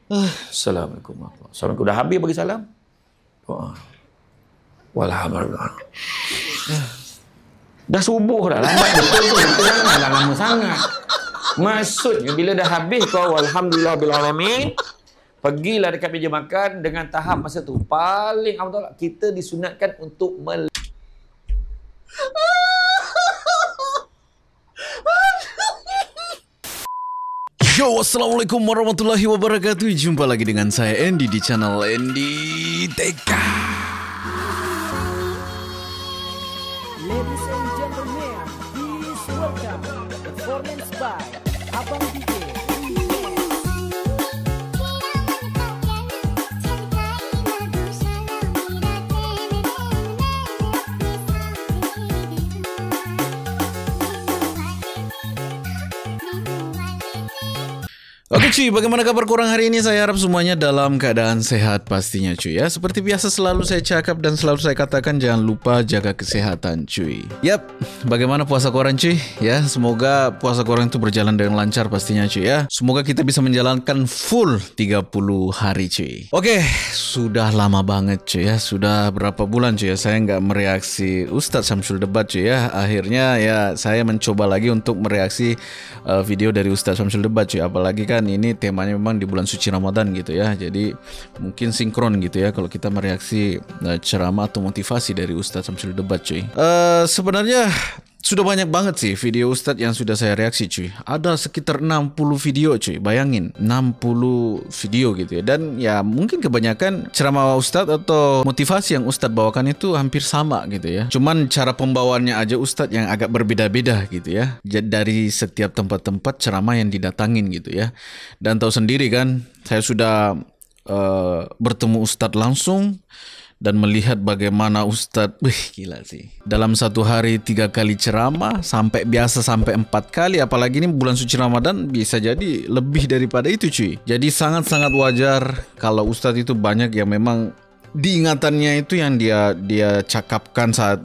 Assalamualaikum warahmatullahi wabarakatuh. Assalamualaikum. Dah habis bagi salam? Wah. Walhamdulillah. Dah subuh dah. Lambat betul tu. Itu janganlah lama sangat. Maksudnya bila dah habis kau walhamdulillah bil alamin, pergilah dekat meja makan dengan tahap masa tu. Paling afdal kita disunatkan untuk Yo, assalamualaikum warahmatullahi wabarakatuh. Jumpa lagi dengan saya Andy di channel Andy Teka. Ladies and gentlemen, please welcome performance by Abang DJ. Oke cuy, bagaimana kabar korang hari ini? Saya harap semuanya dalam keadaan sehat pastinya cuy ya. Seperti biasa selalu saya cakap dan selalu saya katakan, jangan lupa jaga kesehatan cuy. Yap, bagaimana puasa korang cuy? Ya, semoga puasa korang itu berjalan dengan lancar pastinya cuy ya. Semoga kita bisa menjalankan full 30 hari cuy. Oke, sudah lama banget cuy ya. Sudah berapa bulan cuy ya saya nggak mereaksi Ustadz Syamsul Debat cuy ya. Akhirnya ya saya mencoba lagi untuk mereaksi video dari Ustadz Syamsul Debat cuy. Apalagi kan ini temanya memang di bulan suci Ramadan gitu ya. Jadi mungkin sinkron gitu ya kalau kita mereaksi ceramah atau motivasi dari Ustadz Syamsul Debat cuy. Sebenarnya sudah banyak banget sih video Ustadz yang sudah saya reaksi cuy. Ada sekitar 60 video cuy. Bayangin 60 video gitu ya. Dan ya mungkin kebanyakan ceramah Ustadz atau motivasi yang Ustadz bawakan itu hampir sama gitu ya. Cuman cara pembawaannya aja Ustadz yang agak berbeda-beda gitu ya. Dari setiap tempat-tempat ceramah yang didatangin gitu ya. Dan tahu sendiri kan, saya sudah bertemu Ustadz langsung dan melihat bagaimana Ustadz, gila sih. Dalam satu hari 3 kali ceramah, sampai 4 kali. Apalagi ini bulan suci Ramadan bisa jadi lebih daripada itu cuy. Jadi sangat-sangat wajar kalau Ustadz itu banyak yang memang diingatannya itu yang dia cakapkan saat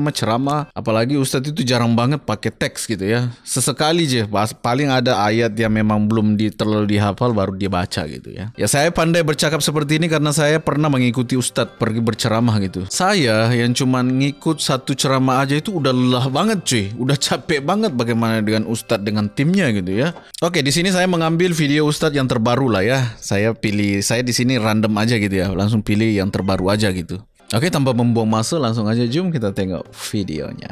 ceramah. Apalagi Ustadz itu jarang banget pakai teks gitu ya. Sesekali aja, paling ada ayat yang memang belum terlalu dihafal baru dia baca gitu ya. Ya saya pandai bercakap seperti ini karena saya pernah mengikuti Ustadz pergi berceramah gitu. Saya yang cuman ngikut satu ceramah aja itu udah lelah banget cuy. Udah capek banget bagaimana dengan Ustadz dengan timnya gitu ya. Oke, di sini saya mengambil video Ustadz yang terbaru lah ya. Saya di sini random aja gitu ya. Langsung pilih yang terbaru aja gitu. Oke, tanpa membuang masa langsung aja jom kita tengok videonya.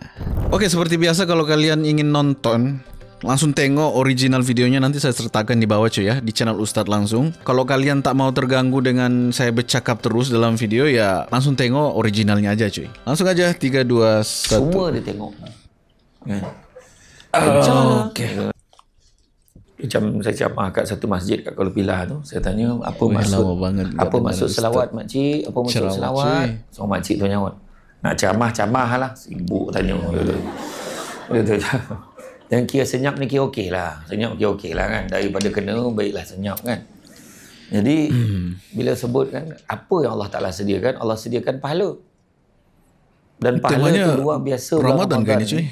Oke, seperti biasa kalau kalian ingin nonton langsung tengok original videonya, nanti saya sertakan di bawah cuy ya, di channel Ustadz langsung. Kalau kalian tak mau terganggu dengan saya bercakap terus dalam video ya langsung tengok originalnya aja cuy. Langsung aja 3, 2, 1. semua dia tengok. Oke. Macam saya ceramah kat satu masjid kat Kuala Pilah tu, saya tanya apa maksud selawat makcik, apa maksud selawat. So makcik tu nyaut, nak ceramah lah. Sibuk tanya dia. Dan kira senyap ni kira okey lah. Senyap kira okey lah kan. Daripada kena baiklah senyap kan. Jadi bila sebut kan apa yang Allah Ta'ala sediakan, Allah sediakan pahala. Dan pahala tu luar biasa. Ramadan kan ni cuy.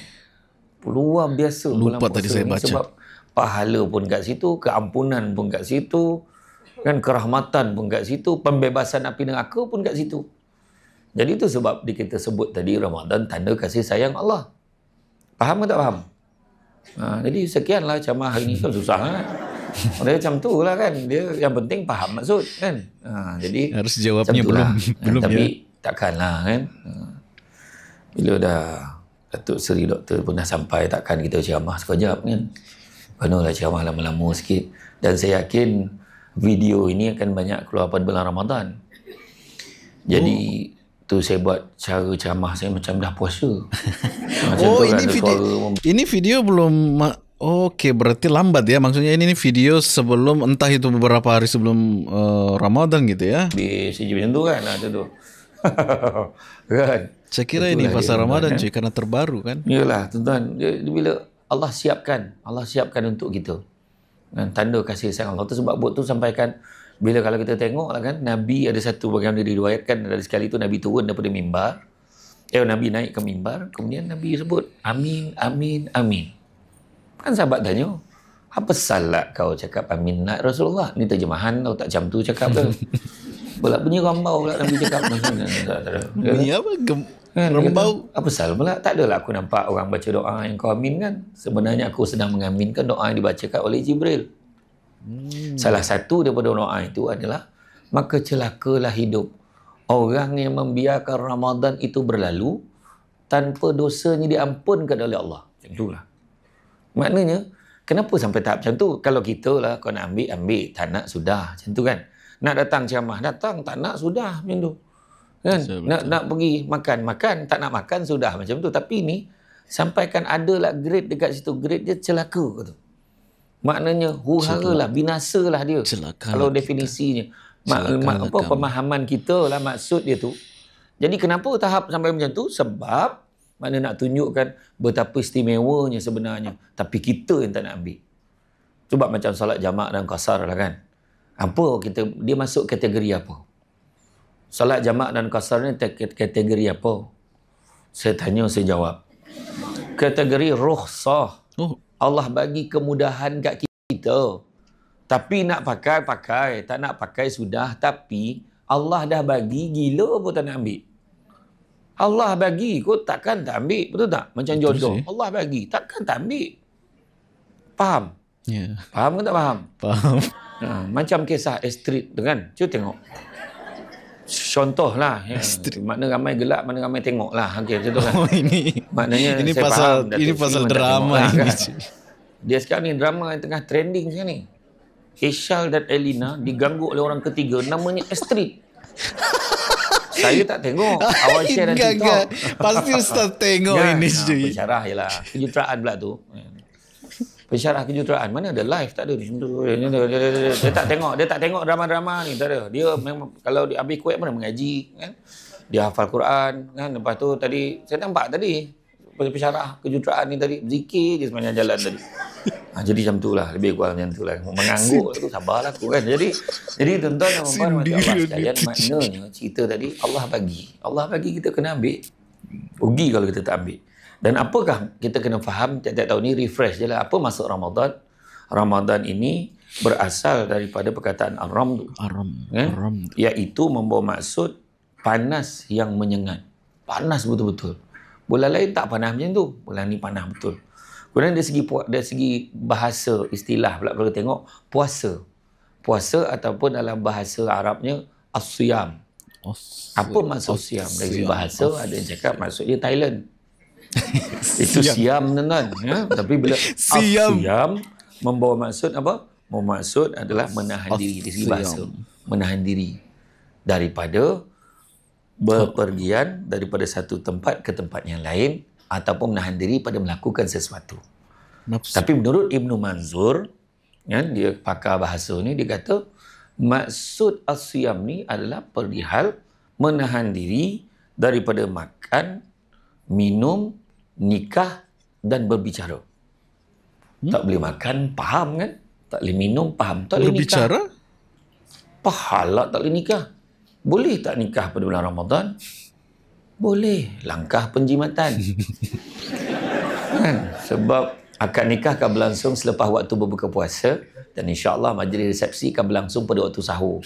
Luar biasa. Lupa tadi saya baca. Sebab pahala pun kat situ, keampunan pun kat situ, kan, kerahmatan pun kat situ, pembebasan api neraka pun kat situ. Jadi itu sebab kita sebut tadi Ramadan tanda kasih sayang Allah. Faham ke tak faham? Jadi sekianlah ceramah hari ni. Kan susah kan? Dia macam tu lah kan. Dia yang penting faham maksud kan. Jadi harus jawabnya belum tapi ya. Takkanlah kan. Bila dah Datuk Seri Doktor pun dah sampai, takkan kita ceramah sekejap kan. Penuhlah ceramah lama-lama sikit. Dan saya yakin video ini akan banyak keluar pada bulan Ramadan. Jadi tu saya buat cara ceramah saya macam dah puasa. Ini video belum. Oke, berarti lambat ya. Maksudnya ini video sebelum, entah itu beberapa hari sebelum Ramadan gitu ya. Di sini macam tu kan. Tu. Kan? Saya kira itulah ini pasal Ramadan cuy, karena terbaru kan. Yalah tuan-tuan, bila Allah siapkan untuk kita. Dan tanda kasih sayang Allah tu sebab buat tu sampaikan, bila kalau kita tengok lah kan, Nabi ada satu bagaimana diriwayatkan dari sekali itu Nabi turun daripada mimbar. Nabi naik ke mimbar, kemudian Nabi sebut amin, amin, amin. Kan sahabat tanya, Apa salah kau cakap amin nak Rasulullah? Ni terjemahan tau, tak macam tu cakap ke? Pula bunyi rambau pula Nabi cakap. Bunyi apa? Rambau. Apa salah pula? Tak adalah aku nampak orang baca doa yang kau aminkan. Sebenarnya aku sedang mengaminkan doa yang dibacakan oleh Jibril. Salah satu daripada doa itu adalah, maka celakalah hidup orang yang membiarkan Ramadan itu berlalu tanpa dosanya diampunkan oleh Allah. Macam itulah. Maknanya, kenapa sampai tahap macam tu? Kalau kita lah, kau nak ambil. Tak nak, sudah. Macam tu kan. Nak datang ceramah, datang. Tak nak, sudah. Macam tu. Kan? Betul. Nak pergi makan. Tak nak makan, sudah. Macam tu. Tapi ni, sampaikan ada lah grade dekat situ. Grade dia celaka. Kata. Maknanya, huru-hara lah, binasa lah dia. Celaka kalau definisinya. Pemahaman kita lah maksud dia tu. Jadi kenapa tahap sampai macam tu? Sebab mana nak tunjukkan betapa istimewanya sebenarnya. Tapi kita yang tak nak ambil. Cuba macam solat jamak dan qasar lah kan. Dia masuk kategori apa? Solat jamak dan qasar ni kategori apa? Saya tanya, saya jawab. Kategori rukhsah. Allah bagi kemudahan kat kita. Tapi nak pakai. Tak nak pakai sudah. Tapi Allah dah bagi, gila pun tak nak ambil. Allah bagi kot, takkan tak ambil. Betul tak? Macam jodoh. Allah bagi, takkan tak ambil. Faham? Yeah. Faham ke tak faham? Faham. Macam kisah Astrid tu kan. Cuba tengok. Contoh lah. Ya. Makna ramai gelap, mana ramai tengok lah. Okay, macam tu kan. Maknanya ini saya pasal, faham. Ini pasal drama lah, ini. Kan? Dia sekarang ni drama yang tengah trending sekarang ni. Ishal dan Elina diganggu oleh orang ketiga namanya Astrid. Saya tak tengok. Awal share dan TikTok. Pasti Ustaz tengok ini. Pensyarah je lah. Kejutaraan pula tu. Pensyarah kejutaraan. Mana ada live? Tak ada. Dia tak tengok drama-drama ni. Tak ada. Dia memang kalau dia habis kuat mana mengaji. Kan? Dia hafal Quran. Kan? Lepas tu tadi, saya nampak tadi. Pensyarah kejutaraan ni tadi. Zikir je sepanjang jalan tadi. Jadi macam tu lah. Lebih kurang macam tu lah. Mengangguk tu sabarlah aku kan. Jadi tuan-tuan dan puan-puan Allah sekalian, maknanya cerita tadi Allah bagi kita kena ambil. Rugi kalau kita tak ambil. Dan apakah kita kena faham tiap-tiap tahun ni, refresh je lah. Apa maksud Ramadan? Ramadan ini berasal daripada perkataan Aram tu. Aram. Iaitu membawa maksud panas yang menyengat. Panas betul-betul. Bulan lain tak panas macam tu. Bulan ni panas betul. Kemudian dari segi bahasa istilah pula kalau tengok puasa. Puasa ataupun dalam bahasa Arabnya as-siyam. Apa maksud siyam? Dari segi bahasa ada yang cakap maksudnya Thailand. Itu siyam teman-teman. Ya? Tapi bila as-siyam membawa maksud apa? Membawa maksud adalah menahan diri dari segi bahasa. Menahan diri daripada berpergian daripada satu tempat ke tempat yang lain. Ataupun menahan diri pada melakukan sesuatu. Tapi menurut Ibnu Manzur, kan, dia pakar bahasa ni, dia kata maksud as-siyam ni adalah perihal menahan diri daripada makan, minum, nikah dan berbicara. Tak boleh makan, faham kan? Tak boleh minum, faham. Tak boleh berbicara? Nikah. Pahala tak boleh nikah. Boleh tak nikah pada bulan Ramadan? Boleh. Langkah penjimatan. Kan? Sebab akad nikah akan berlangsung selepas waktu berbuka puasa dan insya-Allah majlis resepsi akan berlangsung pada waktu sahur.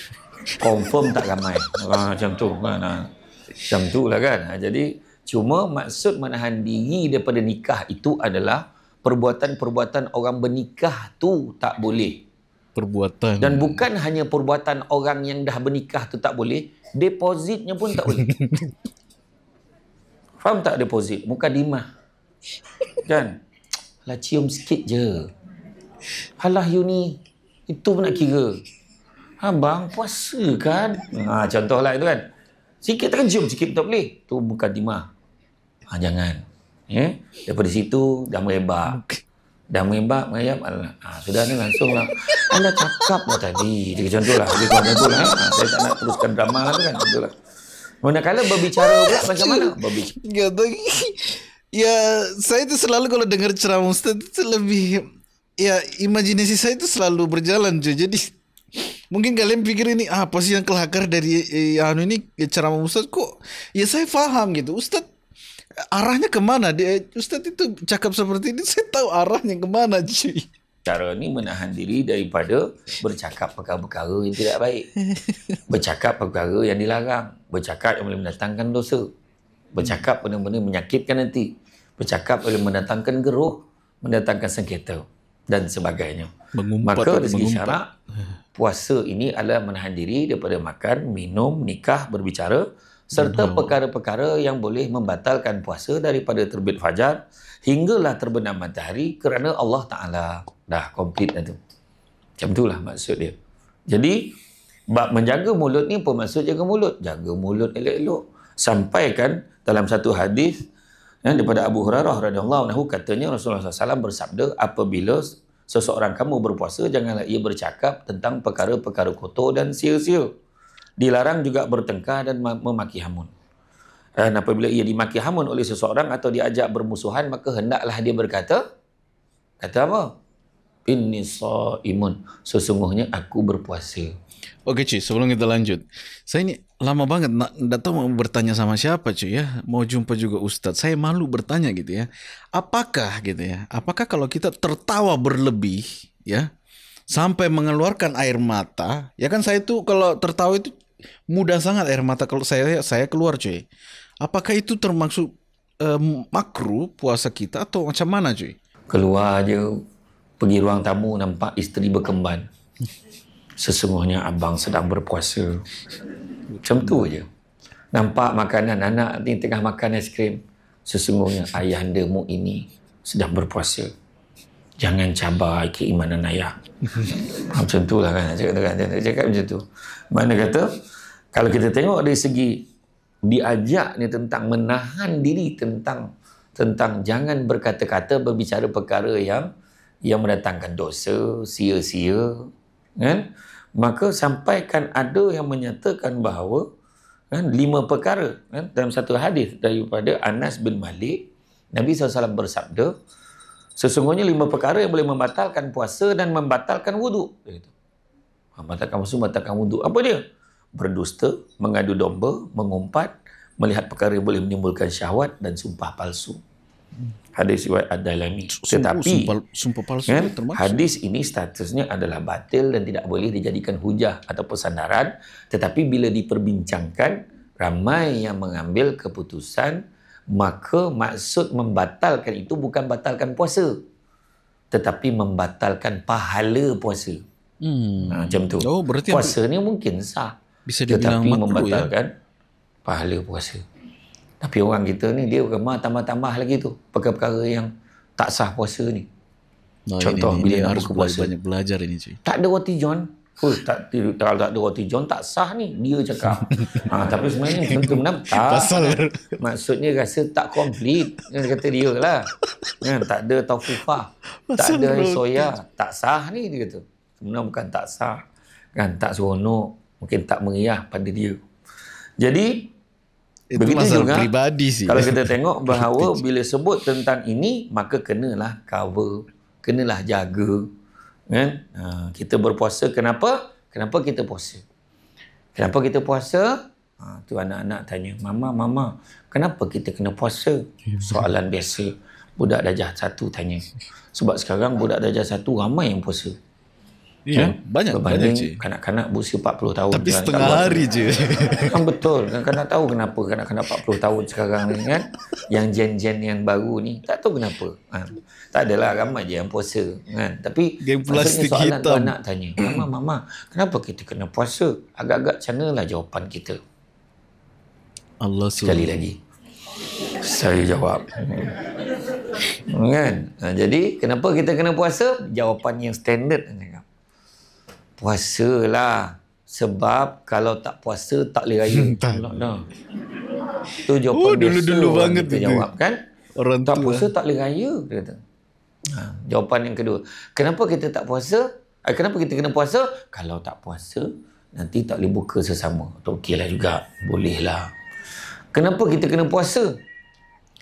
Confirm tak ramai. Macam tu kan. Macam tu lah kan. Jadi cuma maksud menahan diri daripada nikah itu adalah perbuatan-perbuatan orang bernikah tu tak boleh. Perbuatan. Dan bukan hanya perbuatan orang yang dah bernikah tu tak boleh, depositnya pun tak boleh. Faham tak deposit? Mukadimah. Kan? Alah cium sikit je. Alah you ni. Itu pun nak kira. Abang puasa kan? Contohlah itu kan. Sikit tak cium sikit tak boleh. Tu mukadimah. Jangan. Daripada situ dah merebak. Dah merebak. Sudah ni langsung lah. Alah cakap lah tadi. Dia contohlah. Saya tak nak teruskan drama tu kan. Contohlah. Manakala berbicara pula macam mana? Berbicara. Ya, saya tu selalu kalau dengar ceramah Ustaz itu lebih, ya imajinasi saya itu selalu berjalan je. Jadi mungkin kalian pikir ini apa sih yang kelakar dari ini ceramah Ustaz kok? Ya saya faham gitu. Ustaz arahnya kemana? Ustaz itu cakap seperti ini, saya tahu arahnya kemana cuy. Cara ni menahan diri daripada bercakap perkara-perkara yang tidak baik. Bercakap perkara yang dilarang. Bercakap yang boleh mendatangkan dosa. Bercakap benda-benda menyakitkan hati. Bercakap boleh mendatangkan geruh, mendatangkan sengketa dan sebagainya. Maka dari segi syarak, puasa ini adalah menahan diri daripada makan, minum, nikah, berbicara serta perkara-perkara yang boleh membatalkan puasa daripada terbit fajar hinggalah terbenam matahari kerana Allah Ta'ala. Dah komplit dah tu. Macam itulah maksud dia. Jadi, bab menjaga mulut ni apa maksud jaga mulut? Jaga mulut elok-elok. Sampai kan dalam satu hadis daripada Abu Hurairah radhiyallahu anhu katanya Rasulullah SAW bersabda, apabila seseorang kamu berpuasa, janganlah ia bercakap tentang perkara-perkara kotor dan sia-sia. Dilarang juga bertengkar dan memaki hamun. Dan apabila ia dimaki hamun oleh seseorang atau diajak bermusuhan, maka hendaklah dia berkata, kata apa? Inni shaimun, sesungguhnya aku berpuasa. Oke cuy, sebelum kita lanjut, saya ini lama banget nggak tahu mau bertanya sama siapa cuy ya, mau jumpa juga Ustadz. Saya malu bertanya gitu ya, apakah gitu ya, apakah kalau kita tertawa berlebih ya sampai mengeluarkan air mata, ya kan saya tuh kalau tertawa itu mudah sangat air mata kalau saya keluar cuy. Apakah itu termasuk makruh puasa kita atau macam mana cuy? Keluar aja, pergi ruang tamu nampak isteri berkemban. Sesungguhnya abang sedang berpuasa. Macam tu aja. Nampak makanan anak ni tengah makan es krim. Sesungguhnya ayahandamu ini sedang berpuasa. Jangan cabar keimanan ayah. Macam tu lah kan. Cakap macam tu. Mana kata, kalau kita tengok dari segi diajak ni tentang menahan diri tentang jangan berkata-kata, berbicara perkara yang mendatangkan dosa, sia-sia, kan? Maka sampaikan ada yang menyatakan bahawa kan, 5 perkara kan, dalam satu hadis daripada Anas bin Malik, Nabi SAW bersabda, sesungguhnya 5 perkara yang boleh membatalkan puasa dan membatalkan wuduk. Membatalkan puasa, membatalkan wuduk. Apa dia? Berdusta, mengadu domba, mengumpat, melihat perkara yang boleh menimbulkan syahwat dan sumpah palsu. Hadis riwayat Ad-Dailami. Tetapi sumpah palsu kan, hadis ini statusnya adalah batil dan tidak boleh dijadikan hujah ataupun sandaran. Tetapi bila diperbincangkan, ramai yang mengambil keputusan, maka maksud membatalkan itu bukan batalkan puasa, tetapi membatalkan pahala puasa. Macam tu. Oh, berarti puasa ni mungkin sah, bisa dibilang tetapi makruh, membatalkan pahala puasa. Tapi orang kita ni dia gemar tambah-tambah lagi tu perkara-perkara yang tak sah puasa ni. Contoh ini bila nak harus buka puasa, banyak belajar ini cuy. tak ada roti john. Kalau tak ada roti john tak sah ni, dia cakap. Tapi sebenarnya benar tak. Maksudnya rasa tak komplit. Kata dia lah. Tak ada taufifah, tak ada soya, tak sah ni dia kata. Sebenarnya bukan tak sah. Kan tak seronok, mungkin tak meriah pada dia. Jadi itu begitu juga pribadi sih. Kalau kita tengok bahawa bila sebut tentang ini, maka kenalah cover, kenalah jaga. Kan? Kita berpuasa, kenapa? Kenapa kita puasa? Kenapa kita puasa? Tu anak-anak tanya, Mama, kenapa kita kena puasa? Soalan biasa. Budak darjah 1 tanya. Sebab sekarang budak darjah 1 ramai yang puasa. Iya, banyak kanak-kanak berusia 40 tahun. Tapi setengah hari je. Kan betul. Kanak-kanak tahu kenapa kanak-kanak 40 tahun sekarang ni kan. Yang gen-gen yang baru ni. Tak tahu kenapa. Tak adalah, ramai je yang puasa. Kan? Tapi plastik soalan hitam. Tu anak tanya, Mama, kenapa kita kena puasa? Agak-agak macam manalah jawapan kita? Allah sekali lagi saya jawab. Kan? Jadi kenapa kita kena puasa? Jawapan yang standard. Puasalah. Sebab kalau tak puasa tak boleh raya. Itu jawapan dulu banget kita jawab kan. Orang tak tua. puasa tak boleh raya, dia kata. Jawapan yang kedua, kenapa kita tak puasa? Kenapa kita kena puasa? Kalau tak puasa nanti tak boleh buka sesama. Okeylah juga, bolehlah. Kenapa kita kena puasa?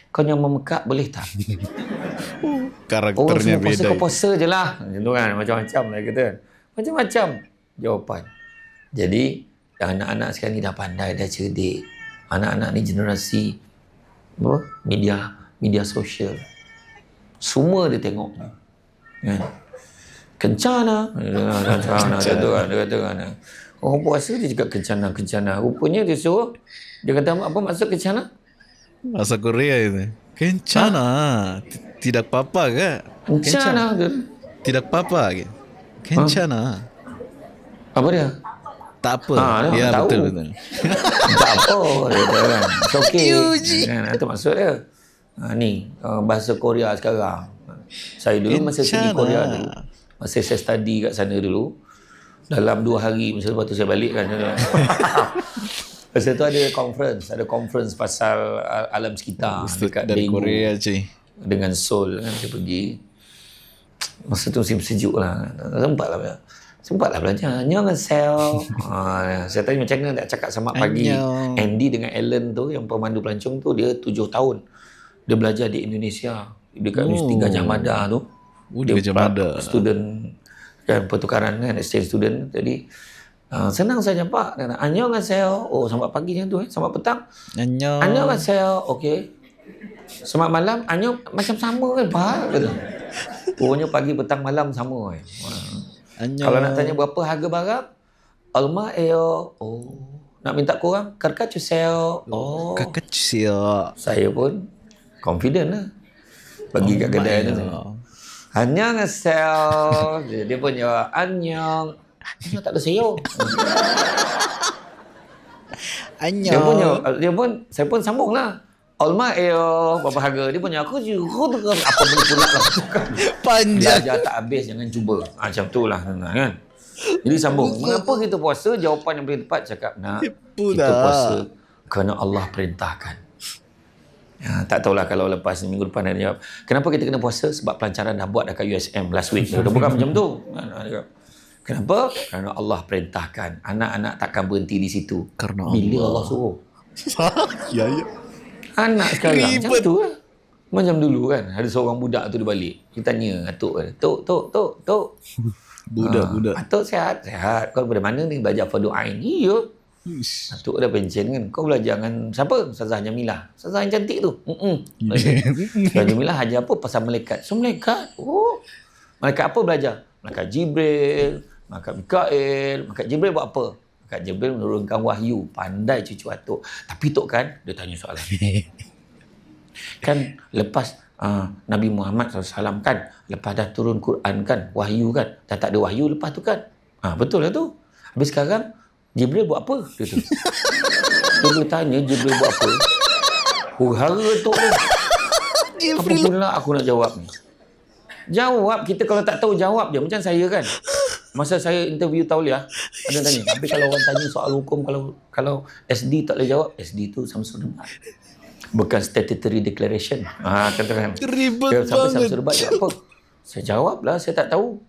Kau yang memekak boleh tak? Karakternya puasa, beda. kau puasa je lah. Macam kan, macam-macam lah kata. Macam-macam jawapan. Jadi anak-anak sekarang ni dah pandai, dah cerdik. Anak-anak ni generasi media sosial. Semua dia tengok. Kan? Kencana. Dia kata kan. Orang puasa dia cakap kencana. Rupanya dia suruh, dia kata apa maksud kencana? Bahasa Korea itu. Kencana. Tidak apa-apa ke? Kencana. Tidak apa-apa ke? Kencana. Apa dia? Tak apa. Ya, betul. Tak apa. Dia kata kan. It's okay. Itu maksud dia. Ni bahasa Korea sekarang. Saya dulu masa pergi Korea dulu. Masa saya study kat sana dulu. Dalam 2 hari masa lepas tu saya balik kan. Masa tu ada conference pasal alam sekitar dekat dari Daegu, Korea cik. dengan Seoul kan saya pergi. Masa tu musim sejuk lah. Sempatlah belajar. Annyeonghaseyo. Saya tanya macam mana nak cakap sama pagi. Andy dengan Ellen tu yang pemandu pelancong tu dia 7 tahun. Dia belajar di Indonesia. Dekat Universiti Gajah Mada tu. Dia Gajah Mada. Student kan, pertukaran kan, exchange student. Jadi senang saja Pak. Annyeonghaseyo. Oh, selamat pagi macam tu selamat petang. Annyeonghaseyo. Okey. Selamat malam. Macam sama kan Pak? Kata. Pokoknya pagi, petang, malam sama kan. Kalau nak tanya berapa harga barang, 얼마예요? Oh. Nak minta kurang? Karkachuseyo. Oh. Karkachuseyo. Saya pun confident lah. Bagi kat kedai tu. Annyeonghaseyo. Dia pun jawab annyeong. Annyeong tak ada seyo. Annyeong. Dia pun saya pun sambung lah. 얼마예요? Berapa harga? Dia punya aku juga apa benda pula lah. Panjang. Belajar tak habis, jangan cuba. Macam tu lah kan. Jadi sambung. Mengapa kita puasa? Jawapan yang paling tepat cakap kita puasa kerana Allah perintahkan. Tak tahulah kalau lepas minggu depan dia jawab. Kenapa kita kena puasa? Sebab pelancaran dah buat dekat USM last week. Dia bukan macam tu. Kenapa? Kerana Allah perintahkan. Anak-anak takkan berhenti di situ. Kerana bila Allah suruh. Ya. Anak sekarang macam tu lah. Macam dulu kan. Ada seorang budak tu dia balik. Dia tanya Atuk kan. Tok. Budak. Atuk sihat. Kau daripada mana ni? Belajar Fardu Ain. Iya. Atuk dah pencen kan. Kau belajar dengan siapa? Ustazah Jamilah. Ustazah yang cantik tu. Ustazah Jamilah ajar apa? Pasal malaikat. So malaikat. Oh. Malaikat apa belajar? Malaikat Jibril. Malaikat Mikail. Malaikat Jibril buat apa? Malaikat Jibril menurunkan wahyu. Pandai cucu Atuk. Tapi Tok kan, dia tanya soalan. Kan lepas Nabi Muhammad SAW kan, lepas dah turun Quran kan, wahyu kan, dah tak ada wahyu lepas tu kan. Betul lah tu. Habis sekarang, Jibril buat apa? Dia tu. Dia tanya Jibril buat apa? Hara Tok tu. Apa pula aku nak jawab ni? Jawab, kita kalau tak tahu jawab je. Macam saya kan. Masa saya interview tauliah, ada tanya. Tapi kalau orang tanya soal hukum, kalau SD tak boleh jawab, SD tu Samsul Debat. Bukan statutory declaration. Katakan. Ribet sampai banget. Samsul Debat jawab apa? Saya jawab lah, saya tak tahu.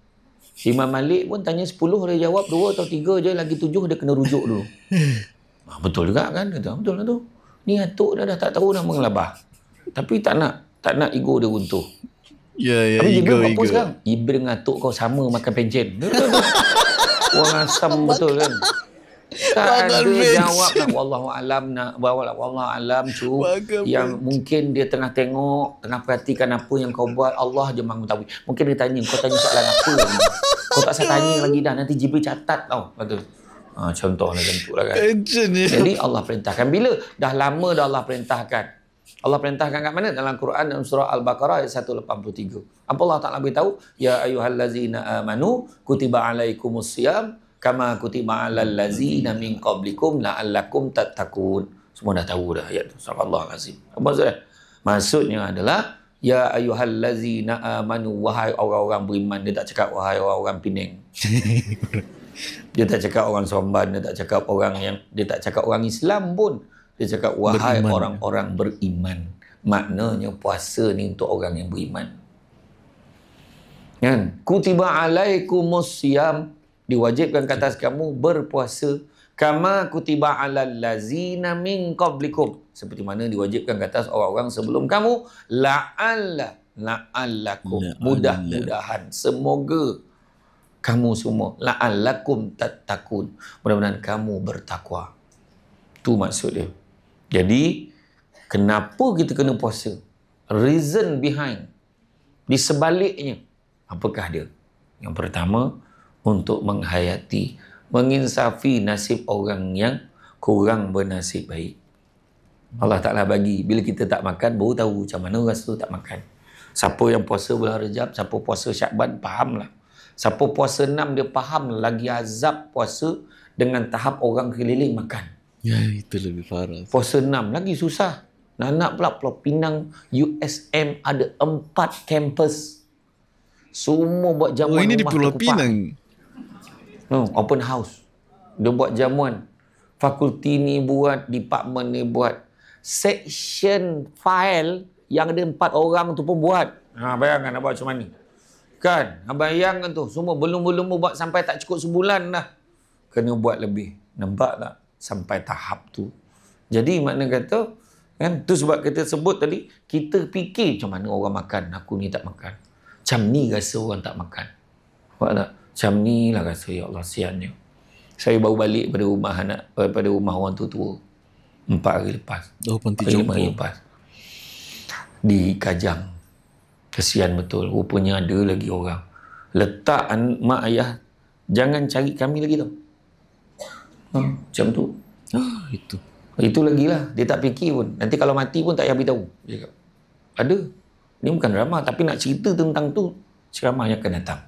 Imam Malik pun tanya 10, dia jawab 2 atau 3 je, lagi 7 dia kena rujuk dulu. Betul juga kan? Betul lah tu. Ni Atuk dah tak tahu dah mengelabah. Tapi tak nak ego dia runtuh. Ya, tapi ego. Jibril apa sekarang? Jibril dengan Atuk kau sama makan pencen. Orang asam betul kan? Tak ada jawab nak wallahu alam cu. Yang mungkin dia tengah tengok, tengah perhatikan apa yang kau buat, Allah je mahu tahu. Mungkin dia tanya, kau tanya soalan apa lagi? Kau tak usah tanya lagi dah, nanti Jibril catat tau. Betul. Contohnya macam tu lah kan. Jadi Allah perintahkan. Bila dah lama dah Allah perintahkan. Allah perintahkan kat mana? Dalam Quran dalam surah Al-Baqarah ayat 183. Apa Allah Ta'ala beritahu? Ya ayyuhallazina amanu kutiba alaikumusiyam kama kutiba alal ladzina min qablikum la'allakum tattaqun. Semua dah tahu dah ayat tu. Subhanallahazim. Apa maksudnya? Maksudnya adalah ya ayyuhallazina amanu, wahai orang-orang beriman. Dia tak cakap wahai orang-orang Penang. Dia tak cakap orang Somban, dia tak cakap orang Islam pun. Dia cakap wahai beriman. Orang-orang beriman. Maknanya puasa ni untuk orang yang beriman. Kan? Kutiba alaikumusiyam, diwajibkan ke atas kamu berpuasa kama kutiba alal lazina min qablikum, seperti mana diwajibkan ke atas orang-orang sebelum kamu, la'allakum, mudah-mudahan, semoga kamu semua, la'allakum tattaqun, mudah-mudahan kamu bertakwa. Tu maksud dia. Jadi kenapa kita kena puasa? Reason behind, di sebaliknya, apakah dia? Yang pertama, untuk menghayati, menginsafi nasib orang yang kurang bernasib baik. Allah Ta'ala bagi. Bila kita tak makan, baru tahu macam mana rasa tak makan. Siapa yang puasa bulan Rejab, siapa puasa Syakban, fahamlah. Siapa puasa 6, dia faham lagi azab puasa dengan tahap orang keliling makan. Ya, itu lebih parah. Puasa 6 lagi susah. Nak pula Pulau Pinang USM ada 4 kampus. Semua buat jamuan ini rumah di Pulau terkupak. Pinang. Open house. Dia buat jamuan. Fakulti ni buat, department ni buat. Section file yang ada 4 orang tu pun buat. Bayangkan nak buat macam mana. Kan? Bayangkan tu. Semua belum buat sampai tak cukup sebulan dah. Kena buat lebih. Nampak tak? Sampai tahap tu. Jadi makna kata, kan? Tu sebab kita sebut tadi, kita fikir macam mana orang makan. Aku ni tak makan. Macam ni rasa orang tak makan. Nampak tak? Macam ni lah rasa, ya Allah, siannya. Saya baru balik pada rumah orang tua 4 hari lepas. Panti jompo. 5 hari lepas. Di Kajang. Kesian betul. Rupanya ada lagi orang. Letak mak ayah, jangan cari kami lagi tau. Macam tu. Itu lagi lah. Dia tak fikir pun. Nanti kalau mati pun tak payah beritahu. Dia cakap, ada. Ni bukan drama. Tapi nak cerita tentang tu, ceramahnya akan datang.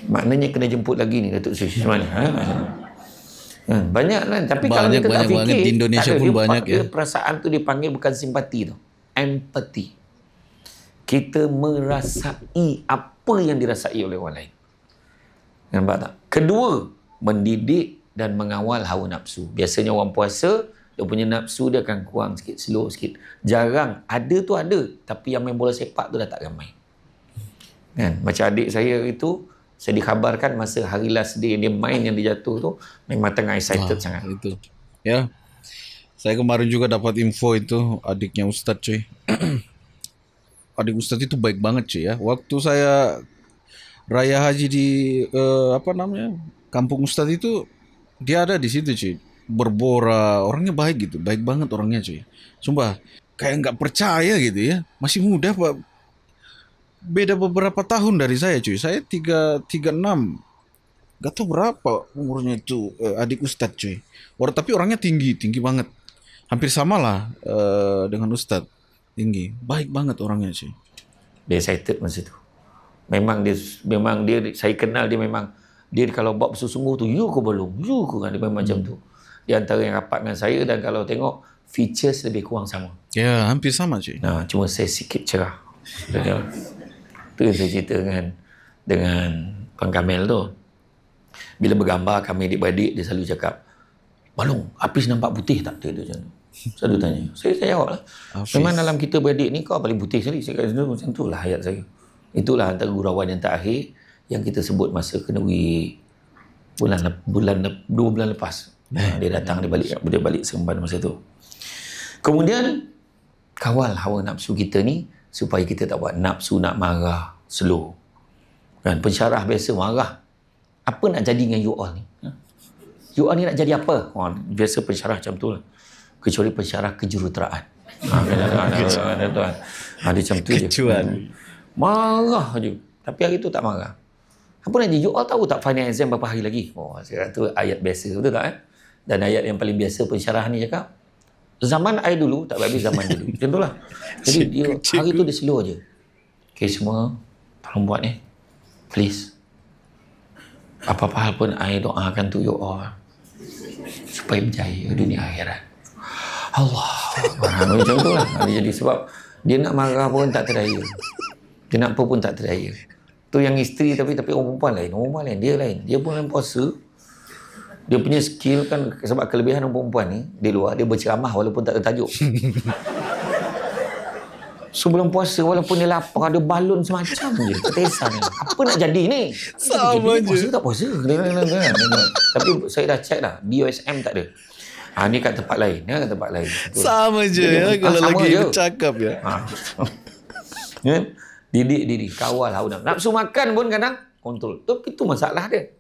Maknanya kena jemput lagi ni Datuk Sri. Macam mana? Banyak lah. Tapi kalau kita tak fikir, di Indonesia pun banyak ya. Perasaan tu dipanggil bukan simpati tu. Empathy. Kita merasai apa yang dirasai oleh orang lain. Nampak tak? Kedua, mendidik dan mengawal hawa nafsu. Biasanya orang puasa, dia punya nafsu dia akan kurang sikit, slow sikit. Jarang. Ada tu ada. Tapi yang main bola sepak tu dah tak ramai. Kan? Macam adik saya itu, saya dikhabarkan masa hari last day dia main yang dia jatuh tu, memang tengah excited sangat. Itu. Ya. Saya kemarin juga dapat info itu, adiknya Ustadz cuy. Adik Ustadz itu baik banget cuy ya. Waktu saya raya haji di kampung Ustadz itu, dia ada di situ cuy. Berbora, orangnya baik gitu, baik banget orangnya cuy. Sumpah, kayak nggak percaya gitu ya. Masih muda Pak. Beda beberapa tahun dari saya cuy. Saya 36. Gak tahu berapa umurnya itu adik Ustadz cuy. Tapi orangnya tinggi banget. Hampir sama lah dengan Ustadz. Tinggi. Baik banget orangnya cuy. Dia excited masa tu. Memang dia saya kenal dia memang, dia kalau buat bersungguh tu, you ke belum? You ke kan? Dia memang macam tu. Di antara yang rapat dengan saya, dan kalau tengok features lebih kurang sama. Ya, hampir sama cuy. Cuma saya sikit cerah. Tu yang saya cerita dengan Puan Kamel tu. Bila bergambar kami adik-beradik, dia selalu cakap, Balong, Hafiz nampak putih tak? Dia macam tu. Selalu tanya. Saya jawab lah. Memang dalam kita beradik ni kau paling putih sekali. Saya kata macam tu lah hayat saya. Itulah antara gurauan yang terakhir yang kita sebut masa kenduri 2 bulan lepas. Dia datang, dia balik Seremban masa tu. Kemudian kawal hawa nafsu kita ni supaya kita tak buat nafsu nak marah slow. Kan pensyarah biasa marah. Apa nak jadi dengan you all ni? You all ni nak jadi apa? Biasa pensyarah macam tu lah. Kecuali pensyarah kejuruteraan. Dia macam tu je. Marah je. Tapi hari tu tak marah. Apa nak jadi? You all tahu tak final exam berapa hari lagi? Saya kata ayat biasa. Betul tak? Dan ayat yang paling biasa pensyarah ni cakap, zaman I dulu tak habis zaman dulu. Macam tu lah. Jadi dia, hari tu dia slow je. Okay semua, tolong buat ni. Please. Apa-apa hal pun I doakan tu you all. Supaya berjaya dunia akhirat. Allah. Macam tu lah. Jadi sebab dia nak marah pun tak terdaya. Dia nak apa pun tak terdaya. Tu yang isteri tapi orang perempuan lain. Orang perempuan lain. Dia lain. Dia pun lain puasa. Dia punya skill kan, sebab kelebihan orang perempuan ni di luar, dia berceramah walaupun tak ada tajuk. Sebelum puasa walaupun dia lapar, ada balon semacam je. Ketesan ni. Apa nak jadi ni? Sama je. Puasa tak puasa. Tapi saya dah check dah. DOSM tak ada. Ni kat tempat lain. Kat tempat lain. Sama je ya. Kalau lagi bercakap ya. Didik. Kawal hawa nafsu. Nafsu makan pun kadang kontrol. Itu masalah dia.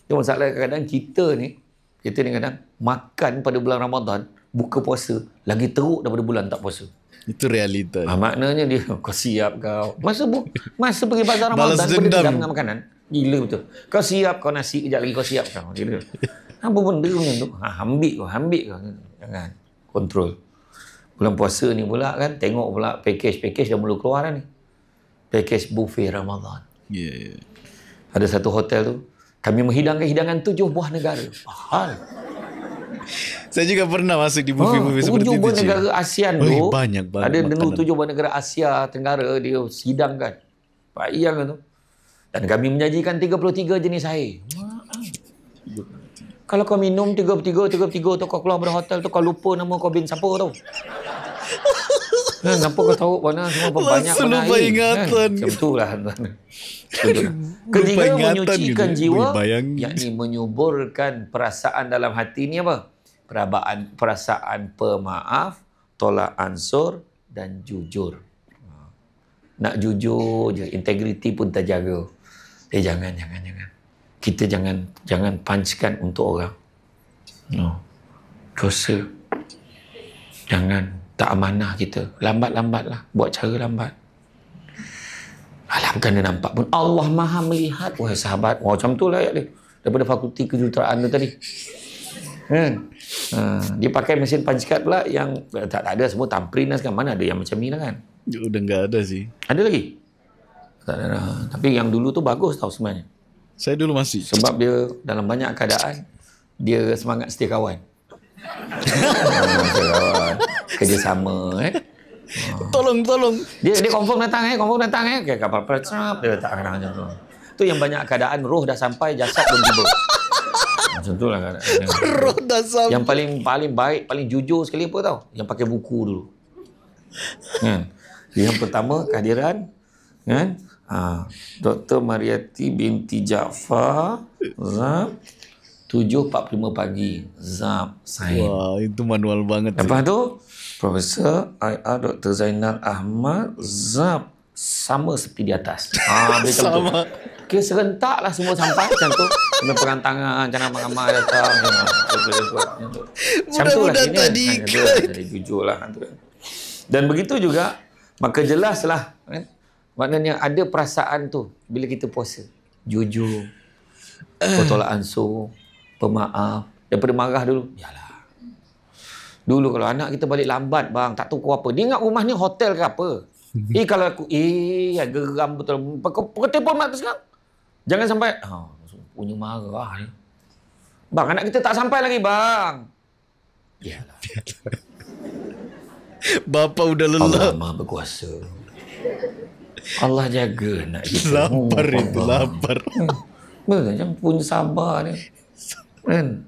Dia masalah kadang-kadang kita ni kadang makan pada bulan Ramadan, buka puasa lagi teruk daripada bulan tak puasa. Itu realita. Maknanya dia kau siap kau. Masa pergi bazar Ramadan benda dendam dengan makanan. Gila betul. Kau siap, kau nasi kejap lagi kau siap kau. Gila. Apa benda macam tu? Ambil kau. Jangan. Kontrol. Bulan puasa ni pula kan, tengok pula package dah mula keluar dah ni. Package buffet Ramadan. Yeah. Ada satu hotel tu, kami menghidangkan hidangan 7 buah negara. Mahal. Saya juga pernah masuk di buffet-buffet seperti itu. 7 buah negara ASEAN tu. Banyak banget. Ada dulu 7 buah negara Asia Tenggara dia hidangkan. Bayang tu. Dan kami menyajikan 33 jenis air. Kalau kau minum 33 tu kau keluar dari hotel tu kau lupa nama kau bin siapa tau. Kenapa kau tahu mana semua banyak mana lupa air. ingatan. Macam itulah tuan. Ketiga, menyucikan jiwa, yakni menyuburkan perasaan dalam hati ni apa? Perasaan pemaaf, tolak ansur dan jujur. Nak jujur je, integriti pun terjaga. Jangan. Kita jangan punchkan untuk orang. No. Dosa. Jangan. Tak amanah kita. Lambat-lambatlah. Buat cara lambat. Alam kan dia nampak pun. Allah Maha melihat. Wahai sahabat. Wah, macam tu lah ayat dia. Daripada fakulti kejuruteraan tu tadi. Kan? Dia pakai mesin punch card pula yang tak ada semua thumbprint lah sekarang. Mana ada yang macam ni lah kan? Udah enggak ada sih. Ada lagi? Tak ada lah. Tapi yang dulu tu bagus tau sebenarnya. Saya dulu masih. Sebab dia dalam banyak keadaan dia semangat setia kawan. Kerjasama Tolong. Dia confirm datang okay, kapal percap dia letak kadang macam tu. Tu yang banyak keadaan roh dah sampai jasad belum tiba. Macam tu lah keadaan. Roh dah sampai. Yang paling baik, paling jujur sekali apa tau? Yang pakai buku dulu. Kan? Yang pertama kehadiran kan? Dr. Mariati binti Jaafar Zab 7.45 pagi Zab Sain. Wah, itu manual banget. Lepas tu Profesor IR Dr. Zainal Ahmad Zab sama seperti di atas. Sama. Kira serentak lah semua sampai macam tu. Kena pegang tangan, jangan ramai-ramai datang. Budak-budak tadi. Jadi jujur lah. Dan begitu juga, maka jelaslah. Maknanya ada perasaan tu bila kita puasa. Jujur. Tolak ansur. Pemaaf. Daripada marah dulu. Yalah. Dulu kalau anak kita balik lambat bang, tak tahu apa. Dia ingat rumah ni hotel ke apa. Kalau aku, geram betul. Kau telefon mak tu sekarang. Jangan sampai, punya marah ni. Bang, anak kita tak sampai lagi bang. Yalah. Bapa udah lelah. Allah Maha berkuasa. Allah jaga nak kita. Lapar. Macam punya sabar ni. Kan?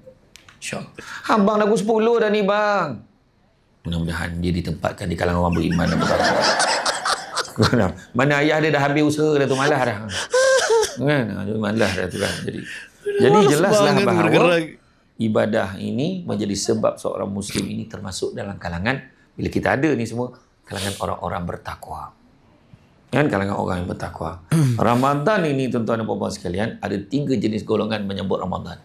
InsyaAllah. Abang dah 10 dah ni bang. Mudah-mudahan dia ditempatkan di kalangan orang beriman. Mana ayah dia dah habis usaha dah tu, malas dah. Kan? Malas dah tu kan. Jadi jelaslah bahawa ibadah ini menjadi sebab seorang Muslim ini termasuk dalam kalangan, bila kita ada ni semua, kalangan orang-orang bertakwa. Kan, kalangan orang yang bertakwa. Ramadan ini tuan-tuan dan puan-puan sekalian, ada 3 jenis golongan menyambut Ramadan.